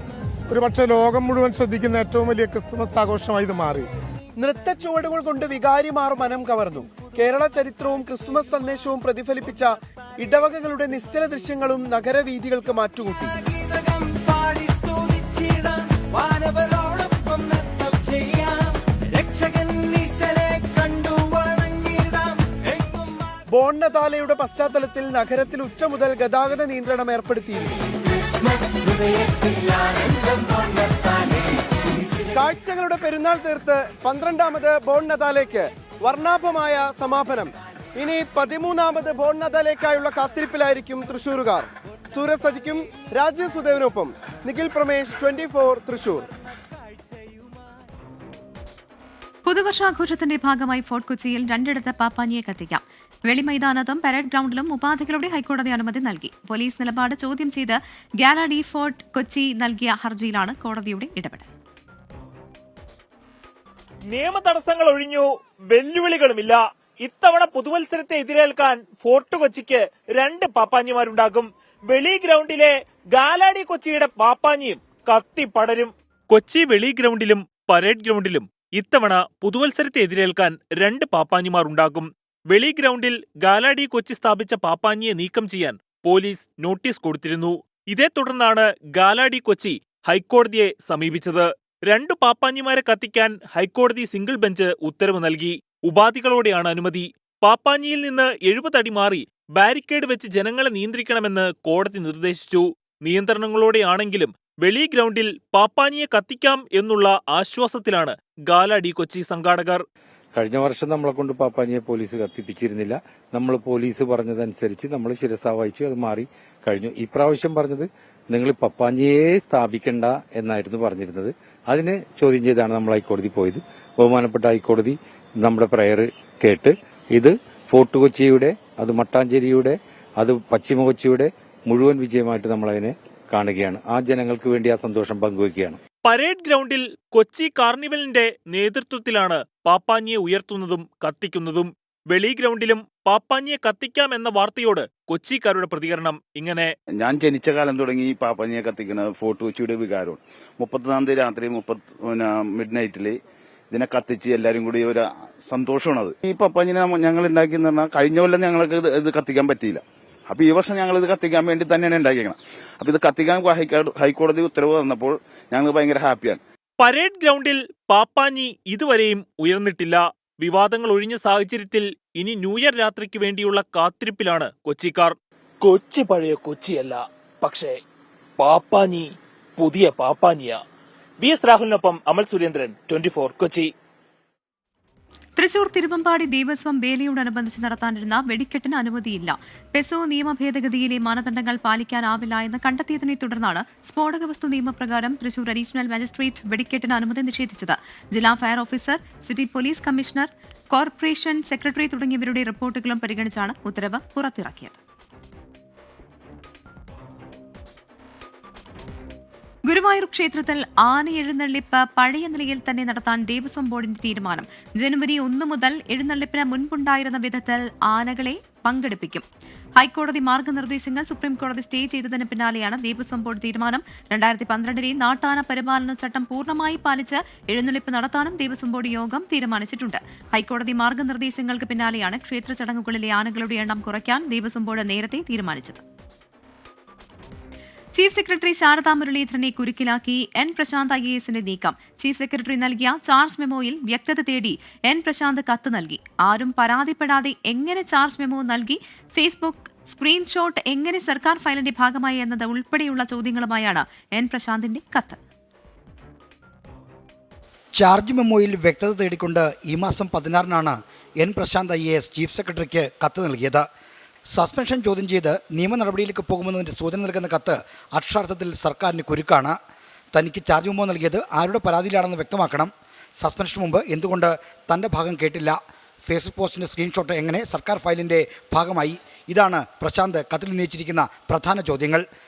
Speaker 18: ഒരുപക്ഷെ ലോകം മുഴുവൻ ശ്രദ്ധിക്കുന്ന ഏറ്റവും വലിയ ക്രിസ്തുമസ് ആഘോഷമായി ഇത് മാറി.
Speaker 4: നൃത്ത ചുവടുകൾ കൊണ്ട് വികാരിമാർ മനം കവർന്നു. കേരള ചരിത്രവും ക്രിസ്തുമസ് സന്ദേശവും പ്രതിഫലിപ്പിച്ച ഇടവകകളുടെ നിശ്ചല ദൃശ്യങ്ങളും നഗരവീഥികൾക്ക് മാറ്റുകൂട്ടി. ബോൺ നതാലയുടെ പശ്ചാത്തലത്തിൽ നഗരത്തിൽ ഉച്ച മുതൽ ഗതാഗത നിയന്ത്രണം ഏർപ്പെടുത്തിയിരുന്നു. കാഴ്ചകളുടെ പെരുന്നാൾ തീർത്ത് 12ാമത് ബോൺ നതാലയ്ക്ക് വർണ്ണാഭമായ സമാപനം. ഇനി 13ാമത് ബോൺ നതാലയ്ക്കായുള്ള കാത്തിരിപ്പിലായിരിക്കും തൃശ്ശൂരുകാർ. സൂരജ് സജിക്കും രാജീവ് സുദേവിനൊപ്പം നിഖിൽ പ്രമേഷ്, 24 തൃശ്ശൂർ.
Speaker 12: പുതുവർഷാഘോഷത്തിന്റെ ഭാഗമായി ഫോർട്ട് കൊച്ചിയിൽ 2 പാപ്പാഞ്ഞിയെ കത്തിക്കാം. വെളിമൈതാനത്തും പരേഡ് ഗ്രൗണ്ടിലും ഉപാധികളുടെ ഹൈക്കോടതി അനുമതി നൽകി. പോലീസ് നിലപാട് ചോദ്യം ചെയ്ത് ഗാലഡി ഫോർട്ട് കൊച്ചി നൽകിയ ഹർജിയിലാണ് കോടതിയുടെ ഇടപെടൽ.
Speaker 19: നിയമ തടസ്സങ്ങൾ ഒഴിഞ്ഞു, വെല്ലുവിളികളുമില്ല. ഇത്തവണ പുതുവത്സരത്തെ എതിരേൽക്കാൻ ഫോർട്ട് കൊച്ചിക്ക് 2 പാപ്പാഞ്ഞിമാരുണ്ടാകും. വെളി ഗ്രൗണ്ടിലെ ഗാലാഡി കൊച്ചിയുടെ പാപ്പാഞ്ഞിയും കത്തിപ്പടരും. കൊച്ചി വെളി ഗ്രൗണ്ടിലും പരേഡ് ഗ്രൗണ്ടിലും ഇത്തവണ പുതുവത്സരത്തെ എതിരേൽക്കാൻ 2 പാപ്പാഞ്ഞിമാരുണ്ടാകും. വെളി ഗ്രൗണ്ടിൽ ഗാലാഡി കൊച്ചി സ്ഥാപിച്ച പാപ്പാഞ്ഞിയെ നീക്കം ചെയ്യാൻ പോലീസ് നോട്ടീസ് കൊടുത്തിരുന്നു. ഇതേ തുടർന്നാണ് ഗാലാഡി കൊച്ചി ഹൈക്കോടതിയെ സമീപിച്ചത്. 2 പാപ്പാഞ്ഞിമാരെ കത്തിക്കാൻ ഹൈക്കോടതി സിംഗിൾ ബെഞ്ച് ഉത്തരവ് നൽകി. ഉപാധികളോടെയാണ് അനുമതി. പാപ്പാഞ്ഞിയിൽ നിന്ന് 70 അടി മാറി ബാരിക്കേഡ് വെച്ച് ജനങ്ങളെ നിയന്ത്രിക്കണമെന്ന് കോടതി നിർദ്ദേശിച്ചു. നിയന്ത്രണങ്ങളോടെയാണെങ്കിലും വെളി ഗ്രൗണ്ടിൽ പാപ്പാഞ്ഞിയെ കത്തിക്കാം എന്നുള്ള ആശ്വാസത്തിലാണ് ഗാലാഡി കൊച്ചി സംഘാടകർ.
Speaker 5: കഴിഞ്ഞ വർഷം നമ്മളെ കൊണ്ട് പാപ്പാഞ്ഞിയെ പോലീസ് കത്തിപ്പിച്ചിരുന്നില്ല. നമ്മൾ പോലീസ് പറഞ്ഞതനുസരിച്ച് നമ്മൾ ശിരസാ വഹിച്ചു, അത് മാറി കഴിഞ്ഞു. ഇപ്രാവശ്യം പറഞ്ഞത് നിങ്ങൾ പപ്പാഞ്ഞിയെ സ്ഥാപിക്കണ്ട എന്നായിരുന്നു പറഞ്ഞിരുന്നത്. അതിനെ ചോദ്യം ചെയ്താണ് നമ്മൾ ഹൈക്കോടതി പോയത്. ബഹുമാനപ്പെട്ട ഹൈക്കോടതി നമ്മുടെ പ്രയർ കേട്ട് ഇത് ഫോർട്ട് കൊച്ചിയുടെ, അത് മട്ടാഞ്ചേരിയുടെ, അത് പശ്ചിമ കൊച്ചിയുടെ മുഴുവൻ വിജയമായിട്ട് നമ്മളതിനെ കാണുകയാണ്. ആ ജനങ്ങൾക്ക് വേണ്ടി ആ സന്തോഷം പങ്കുവയ്ക്കുകയാണ്.
Speaker 19: പരേഡ് ഗ്രൗണ്ടിൽ കൊച്ചി കാർണിവലിന്റെ നേതൃത്വത്തിലാണ് പാപ്പാഞ്ഞിയെ ഉയർത്തുന്നതും കത്തിക്കുന്നതും. വെളി ഗ്രൗണ്ടിലും പാപ്പാഞ്ഞിയെ കത്തിക്കാം എന്ന വാർത്തയോട് കൊച്ചിക്കാരുടെ പ്രതികരണം ഇങ്ങനെ:
Speaker 6: ഞാൻ ജനിച്ച കാലം തുടങ്ങി ഈ പാപ്പാഞ്ഞിയെ കത്തിക്കുന്നത് ഫോർട്ട് കൊച്ചിയുടെ വികാരമാണ്. 31-ാം തീയതി രാത്രി മിഡ് നൈറ്റില് ഇതിനെ കത്തിച്ച് എല്ലാരും കൂടി ഒരു സന്തോഷമാണത്. ഈ പാപ്പാഞ്ഞിനെ ഞങ്ങൾ ഉണ്ടാക്കിയെന്ന് പറഞ്ഞാൽ കഴിഞ്ഞ കൊല്ലം ഞങ്ങൾക്ക് ഇത് കത്തിക്കാൻ പറ്റിയില്ല. അപ്പൊ ഈ വർഷം ഞങ്ങൾ ഇത് കത്തിക്കാൻ വേണ്ടി തന്നെയാണ് ഉണ്ടാക്കിയേക്കണം. അപ്പൊ ഇത് കത്തിക്കാൻ ഹൈക്കോടതി ഉത്തരവ് തന്നപ്പോൾ ഞങ്ങൾ ഭയങ്കര ഹാപ്പിയാണ്.
Speaker 19: പരേഡ് ഗ്രൗണ്ടിൽ പാപ്പാഞ്ഞി ഇതുവരെയും ഉയർന്നിട്ടില്ല. വിവാദങ്ങൾ ഒഴിഞ്ഞ സാഹചര്യത്തിൽ ഇനി ന്യൂ ഇയർ രാത്രിക്ക് വേണ്ടിയുള്ള കാത്തിരിപ്പിലാണ് കൊച്ചിക്കാർ. കൊച്ചി പഴയ കൊച്ചിയല്ല, പക്ഷേ പാപ്പാഞ്ഞി പുതിയ പാപ്പാഞ്ഞിയ. VS രാഹുലിനൊപ്പം അമൽ സുരേന്ദ്രൻ, 24 കൊച്ചി.
Speaker 12: തൃശൂർ തിരുവമ്പാടി ദേവസ്വം വേലയോടനുബന്ധിച്ച് നടത്താനിരുന്ന വെടിക്കെട്ടിന് അനുമതിയില്ല. പെസോ നിയമ ഭേദഗതിയിലെ മാനദണ്ഡങ്ങൾ പാലിക്കാനാവില്ല എന്ന് കണ്ടെത്തിയതിനെ തുടർന്നാണ് സ്ഫോടക വസ്തു നിയമപ്രകാരം തൃശൂർ അഡീഷണൽ മജിസ്ട്രേറ്റ് വെടിക്കെട്ടിന് അനുമതി നിഷേധിച്ചത്. ജില്ലാ fire officer, city police commissioner, corporation secretary തുടങ്ങിയവരുടെ റിപ്പോർട്ടുകളും പരിഗണിച്ചാണ് ഉത്തരവ് പുറത്തിറക്കിയത്. ഗുരുവായൂർ ക്ഷേത്രത്തിൽ ആന എഴുന്നള്ളിപ്പ് പഴയ നിലയിൽ തന്നെ നടത്താൻ ദേവസ്വം ബോർഡിന്റെ തീരുമാനം. ജനുവരി 1 മുതൽ എഴുന്നള്ളിപ്പിന് മുൻപുണ്ടായിരുന്ന വിധത്തിൽ ആനകളെ പങ്കെടുപ്പിക്കും. ഹൈക്കോടതി മാർഗനിർദ്ദേശങ്ങൾ സുപ്രീംകോടതി സ്റ്റേ ചെയ്തതിന് പിന്നാലെയാണ് ദേവസ്വം ബോർഡ് തീരുമാനം. 2012 നാട്ടാന പരിപാലന ചട്ടം പൂർണ്ണമായി പാലിച്ച് എഴുന്നള്ളിപ്പ് നടത്താനും ദേവസ്വം ബോർഡ് യോഗം തീരുമാനിച്ചിട്ടുണ്ട്. ഹൈക്കോടതി മാർഗനിർദ്ദേശങ്ങൾക്ക് പിന്നാലെയാണ് ക്ഷേത്ര ചടങ്ങുകളിലെ ആനകളുടെ എണ്ണം കുറയ്ക്കാൻ ദേവസ്വം ബോർഡ് നേരത്തെ തീരുമാനിച്ചത്. ചീഫ് സെക്രട്ടറി ശാരദാ മുരളീധരനെ കുരുക്കിലാക്കി N. പ്രശാന്ത് IASന്റെ നീക്കം. ചീഫ് സെക്രട്ടറി നൽകിയ ചാർജ് മെമ്മോയിൽ വ്യക്തത തേടി N. പ്രശാന്ത് കത്ത് നൽകി. ആരും പരാതിപ്പെടാതെ എങ്ങനെ ചാർജ് മെമ്മോ നൽകി, ഫേസ്ബുക്ക് സ്ക്രീൻഷോട്ട് എങ്ങനെ സർക്കാർ ഫയലിന്റെ ഭാഗമായി എന്നത് ഉൾപ്പെടെയുള്ള ചോദ്യങ്ങളുമായാണ് N. പ്രശാന്തിന്റെ കത്ത്.
Speaker 8: ചാർജ് മെമ്മോയിൽ വ്യക്തത തേടിക്കൊണ്ട് ഈ മാസം 16-നാണ് N. പ്രശാന്ത് IAS ചീഫ് സെക്രട്ടറിക്ക് കത്ത് നൽകിയത്. സസ്പെൻഷൻ ചോദ്യം ചെയ്ത് നിയമ നടപടിയിലേക്ക് പോകുമെന്നതിൻ്റെ സൂചന നൽകുന്ന കത്ത് അക്ഷരാർത്ഥത്തിൽ സർക്കാരിന് കുരുക്കാണ്. തനിക്ക് ചാർജ് മെമ്മോ നൽകിയത് ആരുടെ പരാതിയിലാണെന്ന് വ്യക്തമാക്കണം. സസ്പെൻഷന് മുമ്പ് എന്തുകൊണ്ട് തൻ്റെ ഭാഗം കേട്ടില്ല? ഫേസ്ബുക്ക് പോസ്റ്റിൻ്റെ സ്ക്രീൻഷോട്ട് എങ്ങനെ സർക്കാർ ഫയലിൻ്റെ ഭാഗമായി? ഇതാണ് പ്രശാന്ത് കത്തിൽ ഉന്നയിച്ചിരിക്കുന്ന പ്രധാന ചോദ്യങ്ങൾ.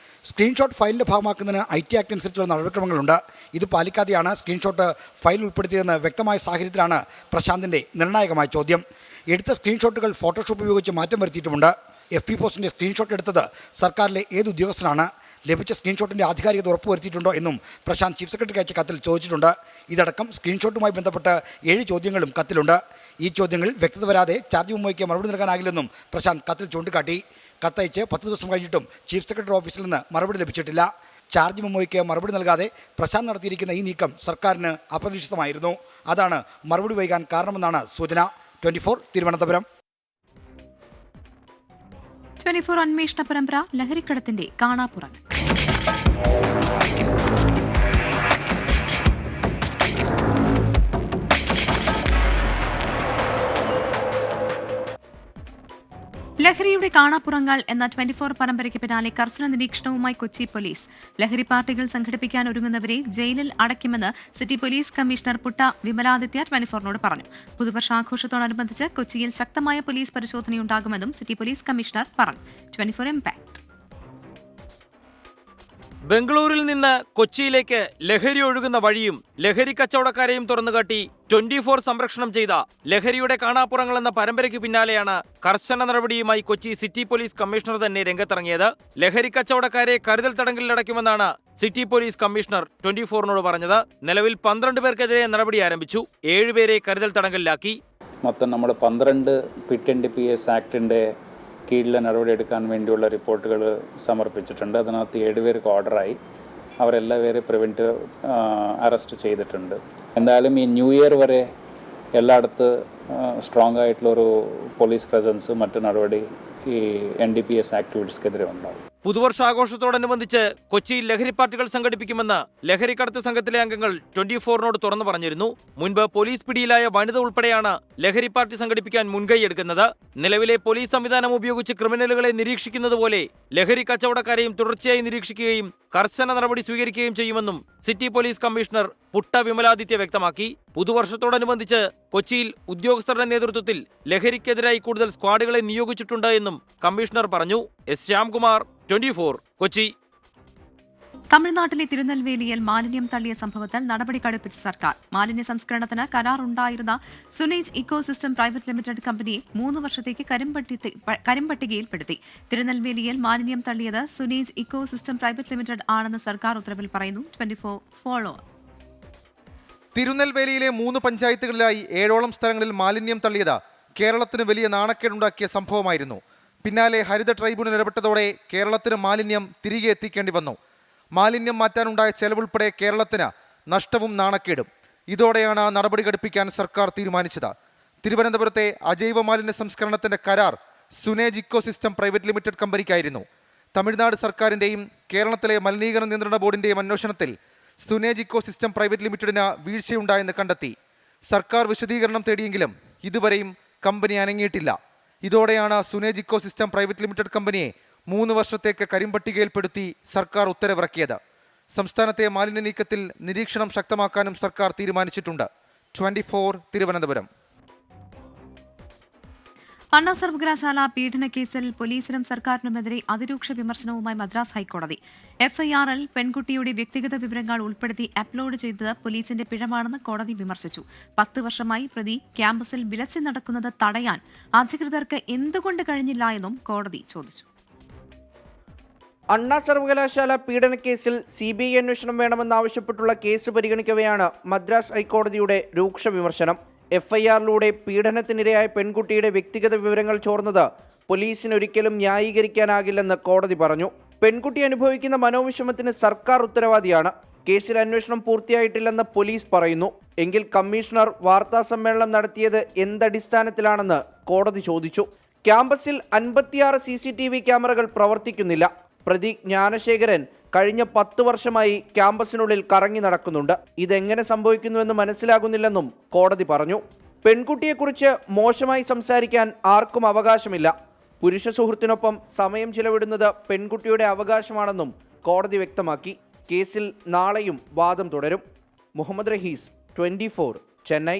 Speaker 8: സ്ക്രീൻഷോട്ട് ഫയലിൻ്റെ ഭാഗമാക്കുന്നതിന് IT ആക്ട് അനുസരിച്ചുള്ള നടപടിക്രമങ്ങളുണ്ട്. ഇത് പാലിക്കാതെയാണ് സ്ക്രീൻഷോട്ട് ഫയൽ ഉൾപ്പെടുത്തിയതെന്ന് വ്യക്തമായ സാഹചര്യത്തിലാണ് പ്രശാന്തിൻ്റെ നിർണായകമായ ചോദ്യം. എടുത്ത സ്ക്രീൻഷോട്ടുകൾ ഫോട്ടോഷോപ്പ് ഉപയോഗിച്ച് മാറ്റം വരുത്തിയിട്ടുമുണ്ട്. FB പോസ്റ്റിന്റെ സ്ക്രീൻഷോട്ട് എടുത്തത് സർക്കാരിലെ ഏത് ഉദ്യോഗസ്ഥനാണ്? ലഭിച്ച സ്ക്രീൻഷോട്ടിന്റെ ആധികാരികത ഉറപ്പുവരുത്തിയിട്ടുണ്ടോ എന്നും പ്രശാന്ത് ചീഫ് സെക്രട്ടറിക്ക് അയച്ച കത്തിൽ ചോദിച്ചിട്ടുണ്ട്. ഇതടക്കം സ്ക്രീൻഷോട്ടുമായി ബന്ധപ്പെട്ട് 7 ചോദ്യങ്ങളും കത്തിലുണ്ട്. ഈ ചോദ്യങ്ങൾ വ്യക്തത വരാതെ ചാർജ് മെമ്മോയ്ക്ക് മറുപടി നൽകാനാകില്ലെന്നും പ്രശാന്ത് കത്തിൽ ചൂണ്ടിക്കാട്ടി. കത്തയച്ച് 10 ദിവസം കഴിഞ്ഞിട്ടും ചീഫ് സെക്രട്ടറി ഓഫീസിൽ നിന്ന് മറുപടി ലഭിച്ചിട്ടില്ല. ചാർജ് മെമ്മോയ്ക്ക് മറുപടി നൽകാതെ പ്രശാന്ത് നടത്തിയിരിക്കുന്ന ഈ നീക്കം സർക്കാരിന് അപ്രതീക്ഷിതമായിരുന്നു. അതാണ് മറുപടി വൈകാൻ കാരണമെന്നാണ് സൂചന. 24 തിരുവനന്തപുരം.
Speaker 12: 24 അന്വേഷണ പരമ്പര ലഹരിക്കടത്തിന്റെ കാണാപ്പുറങ്ങൾ. ലഹരിയുടെ കാണാപ്പുറങ്ങൾ എന്ന 24 പരമ്പരയ്ക്ക് പിന്നാലെ കർശന നിരീക്ഷണവുമായി കൊച്ചി പോലീസ്. ലഹരി പാർട്ടികൾ സംഘടിപ്പിക്കാൻ ഒരുങ്ങുന്നവരെ ജയിലിൽ അടയ്ക്കുമെന്ന് city police commissioner Putta Vimaladitya 24നോട് പറഞ്ഞു. പുതുവർഷാഘോഷത്തോടനുബന്ധിച്ച് കൊച്ചിയിൽ ശക്തമായ പോലീസ് പരിശോധനയുണ്ടാകുമെന്നും സിറ്റി പോലീസ് കമ്മീഷണർ പറഞ്ഞു. 24 ഇംപാക്ട്.
Speaker 19: ബംഗളൂരിൽ നിന്ന് കൊച്ചിയിലേക്ക് ലഹരി ഒഴുകുന്ന വഴിയും ലഹരി കച്ചവടക്കാരെയും തുറന്നുകാട്ടി 24 സംരക്ഷണം ചെയ്ത ലഹരിയുടെ കാണാപ്പുറങ്ങൾ എന്ന പരമ്പരയ്ക്ക് പിന്നാലെയാണ് കർശന നടപടിയുമായി കൊച്ചി സിറ്റി പോലീസ് കമ്മീഷണർ തന്നെ രംഗത്തിറങ്ങിയത്. ലഹരി കച്ചവടക്കാരെ കരുതൽ തടങ്കലിലടയ്ക്കുമെന്നാണ് സിറ്റി പോലീസ് കമ്മീഷണർ 24നോട് പറഞ്ഞത്. നിലവിൽ 12 പേർക്കെതിരെ നടപടി ആരംഭിച്ചു. 7 പേരെ കരുതൽ തടങ്കലിലാക്കി.
Speaker 1: മൊത്തം നമ്മൾ 12 പിറ്റ് NDPS ആക്ടിൻ്റെ കീഴിൽ നടപടിയെടുക്കാൻ വേണ്ടിയുള്ള റിപ്പോർട്ടുകൾ സമർപ്പിച്ചിട്ടുണ്ട്. അതിനകത്ത് 7 പേർക്ക് ഓർഡറായി. അവരെല്ലാവരെയും പ്രിവെൻറ്റീവ് അറസ്റ്റ് ചെയ്തിട്ടുണ്ട്. എന്തായാലും ഈ ന്യൂ ഇയർ വരെ എല്ലായിടത്ത് സ്ട്രോങ് ആയിട്ടുള്ളൊരു പോലീസ് പ്രസൻസ് മറ്റു നടപടി ഈ NDPS ആക്ടിവിറ്റീസ്ക്കെതിരെ ഉണ്ടാവും.
Speaker 19: പുതുവർഷാഘോഷത്തോടനുബന്ധിച്ച് കൊച്ചിയിൽ ലഹരി പാർട്ടികൾ സംഘടിപ്പിക്കുമെന്ന് ലഹരിക്കടത്ത് സംഘത്തിലെ അംഗങ്ങൾ 24നോട് തുറന്നു പറഞ്ഞിരുന്നു. മുൻപ് പോലീസ് പിടിയിലായ വനിത ഉൾപ്പെടെയാണ് ലഹരി പാർട്ടി സംഘടിപ്പിക്കാൻ മുൻകൈയെടുക്കുന്നത്. നിലവിലെ പോലീസ് സംവിധാനം ഉപയോഗിച്ച് ക്രിമിനലുകളെ നിരീക്ഷിക്കുന്നത് പോലെ ലഹരി കച്ചവടക്കാരെയും തുടർച്ചയായി നിരീക്ഷിക്കുകയും കർശന നടപടി സ്വീകരിക്കുകയും ചെയ്യുമെന്നും city police commissioner Putta Vimaladitya വ്യക്തമാക്കി. പുതുവർഷത്തോടനുബന്ധിച്ച് കൊച്ചിയിൽ ഉദ്യോഗസ്ഥരുടെ നേതൃത്വത്തിൽ ലഹരിക്കെതിരായി കൂടുതൽ സ്ക്വാഡുകളെ നിയോഗിച്ചിട്ടുണ്ട് എന്നും കമ്മീഷണർ പറഞ്ഞു. S. ശ്യാംകുമാർ, 24 കൊച്ചി.
Speaker 12: തമിഴ്നാട്ടിലെ തിരുനെൽവേലിയിൽ മാലിന്യം തള്ളിയ സംഭവത്തിൽ നടപടി കടുപ്പിച്ച സർക്കാർ. മാലിന്യ സംസ്കരണത്തിന് കരാറുണ്ടായിരുന്ന സുനേജ് ഇക്കോസിസ്റ്റം പ്രൈവറ്റ് ലിമിറ്റഡ് കമ്പനിയെ 3 വർഷത്തേക്ക് കരിമ്പട്ടികയിൽപ്പെടുത്തി. തിരുനെൽവേലിയിൽ മാലിന്യം തള്ളിയത് സുനേജ് ഇക്കോസിസ്റ്റം പ്രൈവറ്റ് ലിമിറ്റഡ് ആണെന്ന് സർക്കാർ ഉത്തരവിൽ പറയുന്നു. 24 ഫോളോ.
Speaker 9: തിരുനെൽവേലിയിലെ 3 പഞ്ചായത്തുകളിലായി 7ഓളം സ്ഥലങ്ങളിൽ മാലിന്യം തള്ളിയത് കേരളത്തിന് വലിയ നാണക്കേടുണ്ടാക്കിയ സംഭവമായിരുന്നു. പിന്നാലെ ഹരിത ട്രൈബ്യൂണൽ ഇടപെട്ടതോടെ കേരളത്തിന് മാലിന്യം തിരികെ എത്തിക്കേണ്ടി വന്നു. മാലിന്യം മാറ്റാനുണ്ടായ ചെലവുൾപ്പെടെ കേരളത്തിന് നഷ്ടവും നാണക്കേടും. ഇതോടെയാണ് നടപടി ഘടിപ്പിക്കാൻ സർക്കാർ തീരുമാനിച്ചത്. തിരുവനന്തപുരത്തെ അജൈവ മാലിന്യ സംസ്കരണത്തിന്റെ കരാർ സുനേജ് ഇക്കോസിസ്റ്റം പ്രൈവറ്റ് ലിമിറ്റഡ് കമ്പനിക്കായിരുന്നു. തമിഴ്നാട് സർക്കാരിന്റെയും കേരളത്തിലെ മലിനീകരണ നിയന്ത്രണ ബോർഡിന്റെയും അന്വേഷണത്തിൽ സുനേജ് ഇക്കോസിസ്റ്റം പ്രൈവറ്റ് ലിമിറ്റഡിന് വീഴ്ചയുണ്ടായെന്ന് കണ്ടെത്തി. സർക്കാർ വിശദീകരണം തേടിയെങ്കിലും ഇതുവരെയും കമ്പനി അനങ്ങിയിട്ടില്ല. ഇതോടെയാണ് സുനേജ് ഇക്കോസിസ്റ്റം പ്രൈവറ്റ് ലിമിറ്റഡ് കമ്പനിയെ 3 വർഷത്തേക്ക് കരിമ്പട്ടികയിൽപ്പെടുത്തി സർക്കാർ ഉത്തരവിറക്കിയത്. സംസ്ഥാനത്തെ മാലിന്യ നീക്കത്തിൽ നിരീക്ഷണം ശക്തമാക്കാനും സർക്കാർ തീരുമാനിച്ചിട്ടുണ്ട്. 24 തിരുവനന്തപുരം.
Speaker 12: അണ്ണാ സർവകലാശാല പീഡനക്കേസിൽ പോലീസിനും സർക്കാരിനുമെതിരെ അതിരൂക്ഷ വിമർശനവുമായി മദ്രാസ് ഹൈക്കോടതി. FIRൽ പെൺകുട്ടിയുടെ വ്യക്തിഗത വിവരങ്ങൾ ഉൾപ്പെടുത്തി അപ്ലോഡ് ചെയ്തത് പോലീസിന്റെ പിഴവാണെന്ന് കോടതി വിമർശിച്ചു. 10 വർഷമായി പ്രതി ക്യാമ്പസിൽ വിലസി നടക്കുന്നത് തടയാൻ അധികൃതർക്ക് എന്തുകൊണ്ട് കഴിഞ്ഞില്ല എന്നും കോടതി ചോദിച്ചു.
Speaker 10: അണ്ണാ സർവകലാശാല പീഡനക്കേസിൽ CBI അന്വേഷണം വേണമെന്നാവശ്യപ്പെട്ടുള്ള കേസ് പരിഗണിക്കവെയാണ് മദ്രാസ് ഹൈക്കോടതിയുടെ രൂക്ഷ വിമർശനം. FIRലൂടെ പീഡനത്തിനിരയായ പെൺകുട്ടിയുടെ വ്യക്തിഗത വിവരങ്ങൾ ചോർന്നത് പോലീസിനൊരിക്കലും ന്യായീകരിക്കാനാകില്ലെന്ന് കോടതി പറഞ്ഞു. പെൺകുട്ടി അനുഭവിക്കുന്ന മനോവിഷമത്തിന് സർക്കാർ ഉത്തരവാദിയാണ്. കേസിൽ അന്വേഷണം പൂർത്തിയായിട്ടില്ലെന്ന് പോലീസ് പറയുന്നു. എങ്കിൽ കമ്മീഷണർ വാർത്താ സമ്മേളനം നടത്തിയത് എന്തടിസ്ഥാനത്തിലാണെന്ന് കോടതി ചോദിച്ചു. ക്യാമ്പസിൽ 56 CCTV ക്യാമറകൾ പ്രവർത്തിക്കുന്നില്ല. പ്രതി ജ്ഞാനശേഖരൻ കഴിഞ്ഞ 10 വർഷമായി ക്യാമ്പസിനുള്ളിൽ കറങ്ങി നടക്കുന്നുണ്ട്. ഇതെങ്ങനെ സംഭവിക്കുന്നുവെന്ന് മനസ്സിലാകുന്നില്ലെന്നും കോടതി പറഞ്ഞു. പെൺകുട്ടിയെക്കുറിച്ച് മോശമായി സംസാരിക്കാൻ ആർക്കും അവകാശമില്ല. പുരുഷ സുഹൃത്തിനൊപ്പം സമയം ചിലവിടുന്നത് പെൺകുട്ടിയുടെ അവകാശമാണെന്നും കോടതി വ്യക്തമാക്കി. കേസിൽ നാളെയും വാദം തുടരും. മുഹമ്മദ് റഹീസ്, 24 ചെന്നൈ.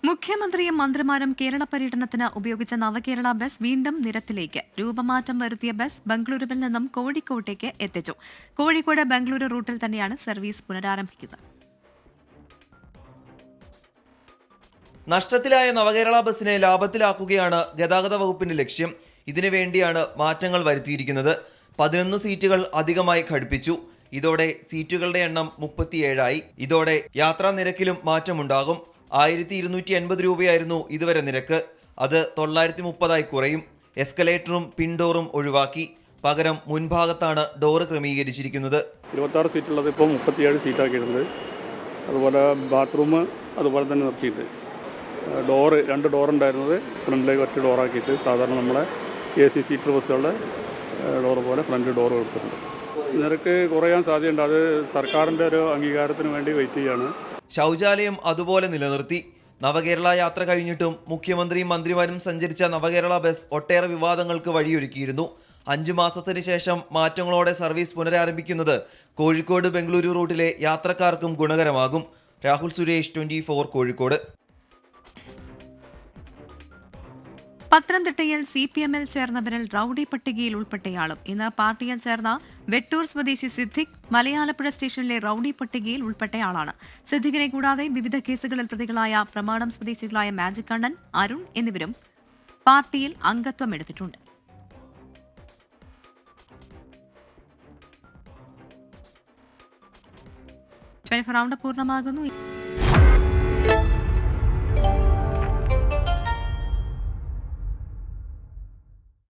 Speaker 12: മുഖ്യമന്ത്രിയും മന്ത്രിമാരും കേരള പര്യടനത്തിന് ഉപയോഗിച്ച നവകേരള ബസ് വീണ്ടും നിരത്തിലേക്ക്. രൂപമാറ്റം വരുത്തിയ ബസ് ബംഗളൂരുവിൽ നിന്നും കോഴിക്കോട്ടേക്ക് എത്തിച്ചു. കോഴിക്കോട് ബംഗളൂരു റൂട്ടിൽ തന്നെയാണ് സർവീസ് പുനരാരംഭിക്കുന്നത്.
Speaker 11: നഷ്ടത്തിലായ നവകേരള ബസ്സിനെ ലാഭത്തിലാക്കുകയാണ് ഗതാഗത വകുപ്പിന്റെ ലക്ഷ്യം. ഇതിനു വേണ്ടിയാണ് മാറ്റങ്ങൾ വരുത്തിയിരിക്കുന്നത്. 11 സീറ്റുകൾ അധികമായി ഘടിപ്പിച്ചു. ഇതോടെ സീറ്റുകളുടെ എണ്ണം 37ആയി. ഇതോടെ യാത്രാ നിരക്കിലും മാറ്റമുണ്ടാകും. 1280 രൂപയായിരുന്നു ഇതുവരെ നിരക്ക്. അത് 930ആയി കുറയും. എസ്കലേറ്ററും പിൻഡോറും ഒഴിവാക്കി. പകരം മുൻഭാഗത്താണ് ഡോറ് ക്രമീകരിച്ചിരിക്കുന്നത്.
Speaker 13: 26 സീറ്റുള്ളത് ഇപ്പോൾ 37 സീറ്റാക്കിയിട്ടുണ്ട്. അതുപോലെ ബാത്റൂം അതുപോലെ തന്നെ നിർത്തിയിട്ട് ഡോറ് 2 ഡോറുണ്ടായിരുന്നത് ഫ്രണ്ടിലേക്ക് ഒറ്റ ഡോറാക്കിയിട്ട് സാധാരണ നമ്മളെ AC സീറ്റർ ബസ്സുകളുടെ ഡോറ് പോലെ ഫ്രണ്ട് ഡോറ് കൊടുത്തിട്ടുണ്ട്. നിരക്ക് കുറയാൻ സാധ്യതയുണ്ട്. അത് സർക്കാരിൻ്റെ ഒരു അംഗീകാരത്തിന് വേണ്ടി വെയിറ്റ് ചെയ്യാണ്.
Speaker 11: ശൗചാലയം അതുപോലെ നിലനിർത്തി. നവകേരള യാത്ര കഴിഞ്ഞിട്ടും മുഖ്യമന്ത്രിയും മന്ത്രിമാരും സഞ്ചരിച്ച നവകേരള ബസ് ഒട്ടേറെ വിവാദങ്ങൾക്ക് വഴിയൊരുക്കിയിരുന്നു. 5 മാസത്തിന് ശേഷം മാറ്റങ്ങളോടെ സർവീസ് പുനരാരംഭിക്കുന്നത് കോഴിക്കോട് ബംഗളൂരു റൂട്ടിലെ യാത്രക്കാർക്കും ഗുണകരമാകും. രാഹുൽ സുരേഷ്, 24 കോഴിക്കോട്.
Speaker 12: പത്തനംതിട്ടയിൽ CPM-ൽ ചേർന്നവരിൽ റൌഡി പട്ടികയിൽ ഉൾപ്പെട്ടയാളും ഇന്ന് പാർട്ടിയിൽ ചേർന്ന വെട്ടൂർ സ്വദേശി സിദ്ദിഖ് മലയാലപ്പുഴ സ്റ്റേഷനിലെ റൌഡി പട്ടികയിൽ ഉൾപ്പെട്ടയാളാണ്. സിദ്ദിഖിനെ കൂടാതെ വിവിധ കേസുകളിൽ പ്രതികളായ പ്രമാണം സ്വദേശികളായ മാജിക് കണ്ണൻ, അരുൺ എന്നിവരും പാർട്ടിയിൽ അംഗത്വം എടുത്തിട്ടുണ്ട്. 24 റൗണ്ട് പൂർണ്ണമാകുന്നു.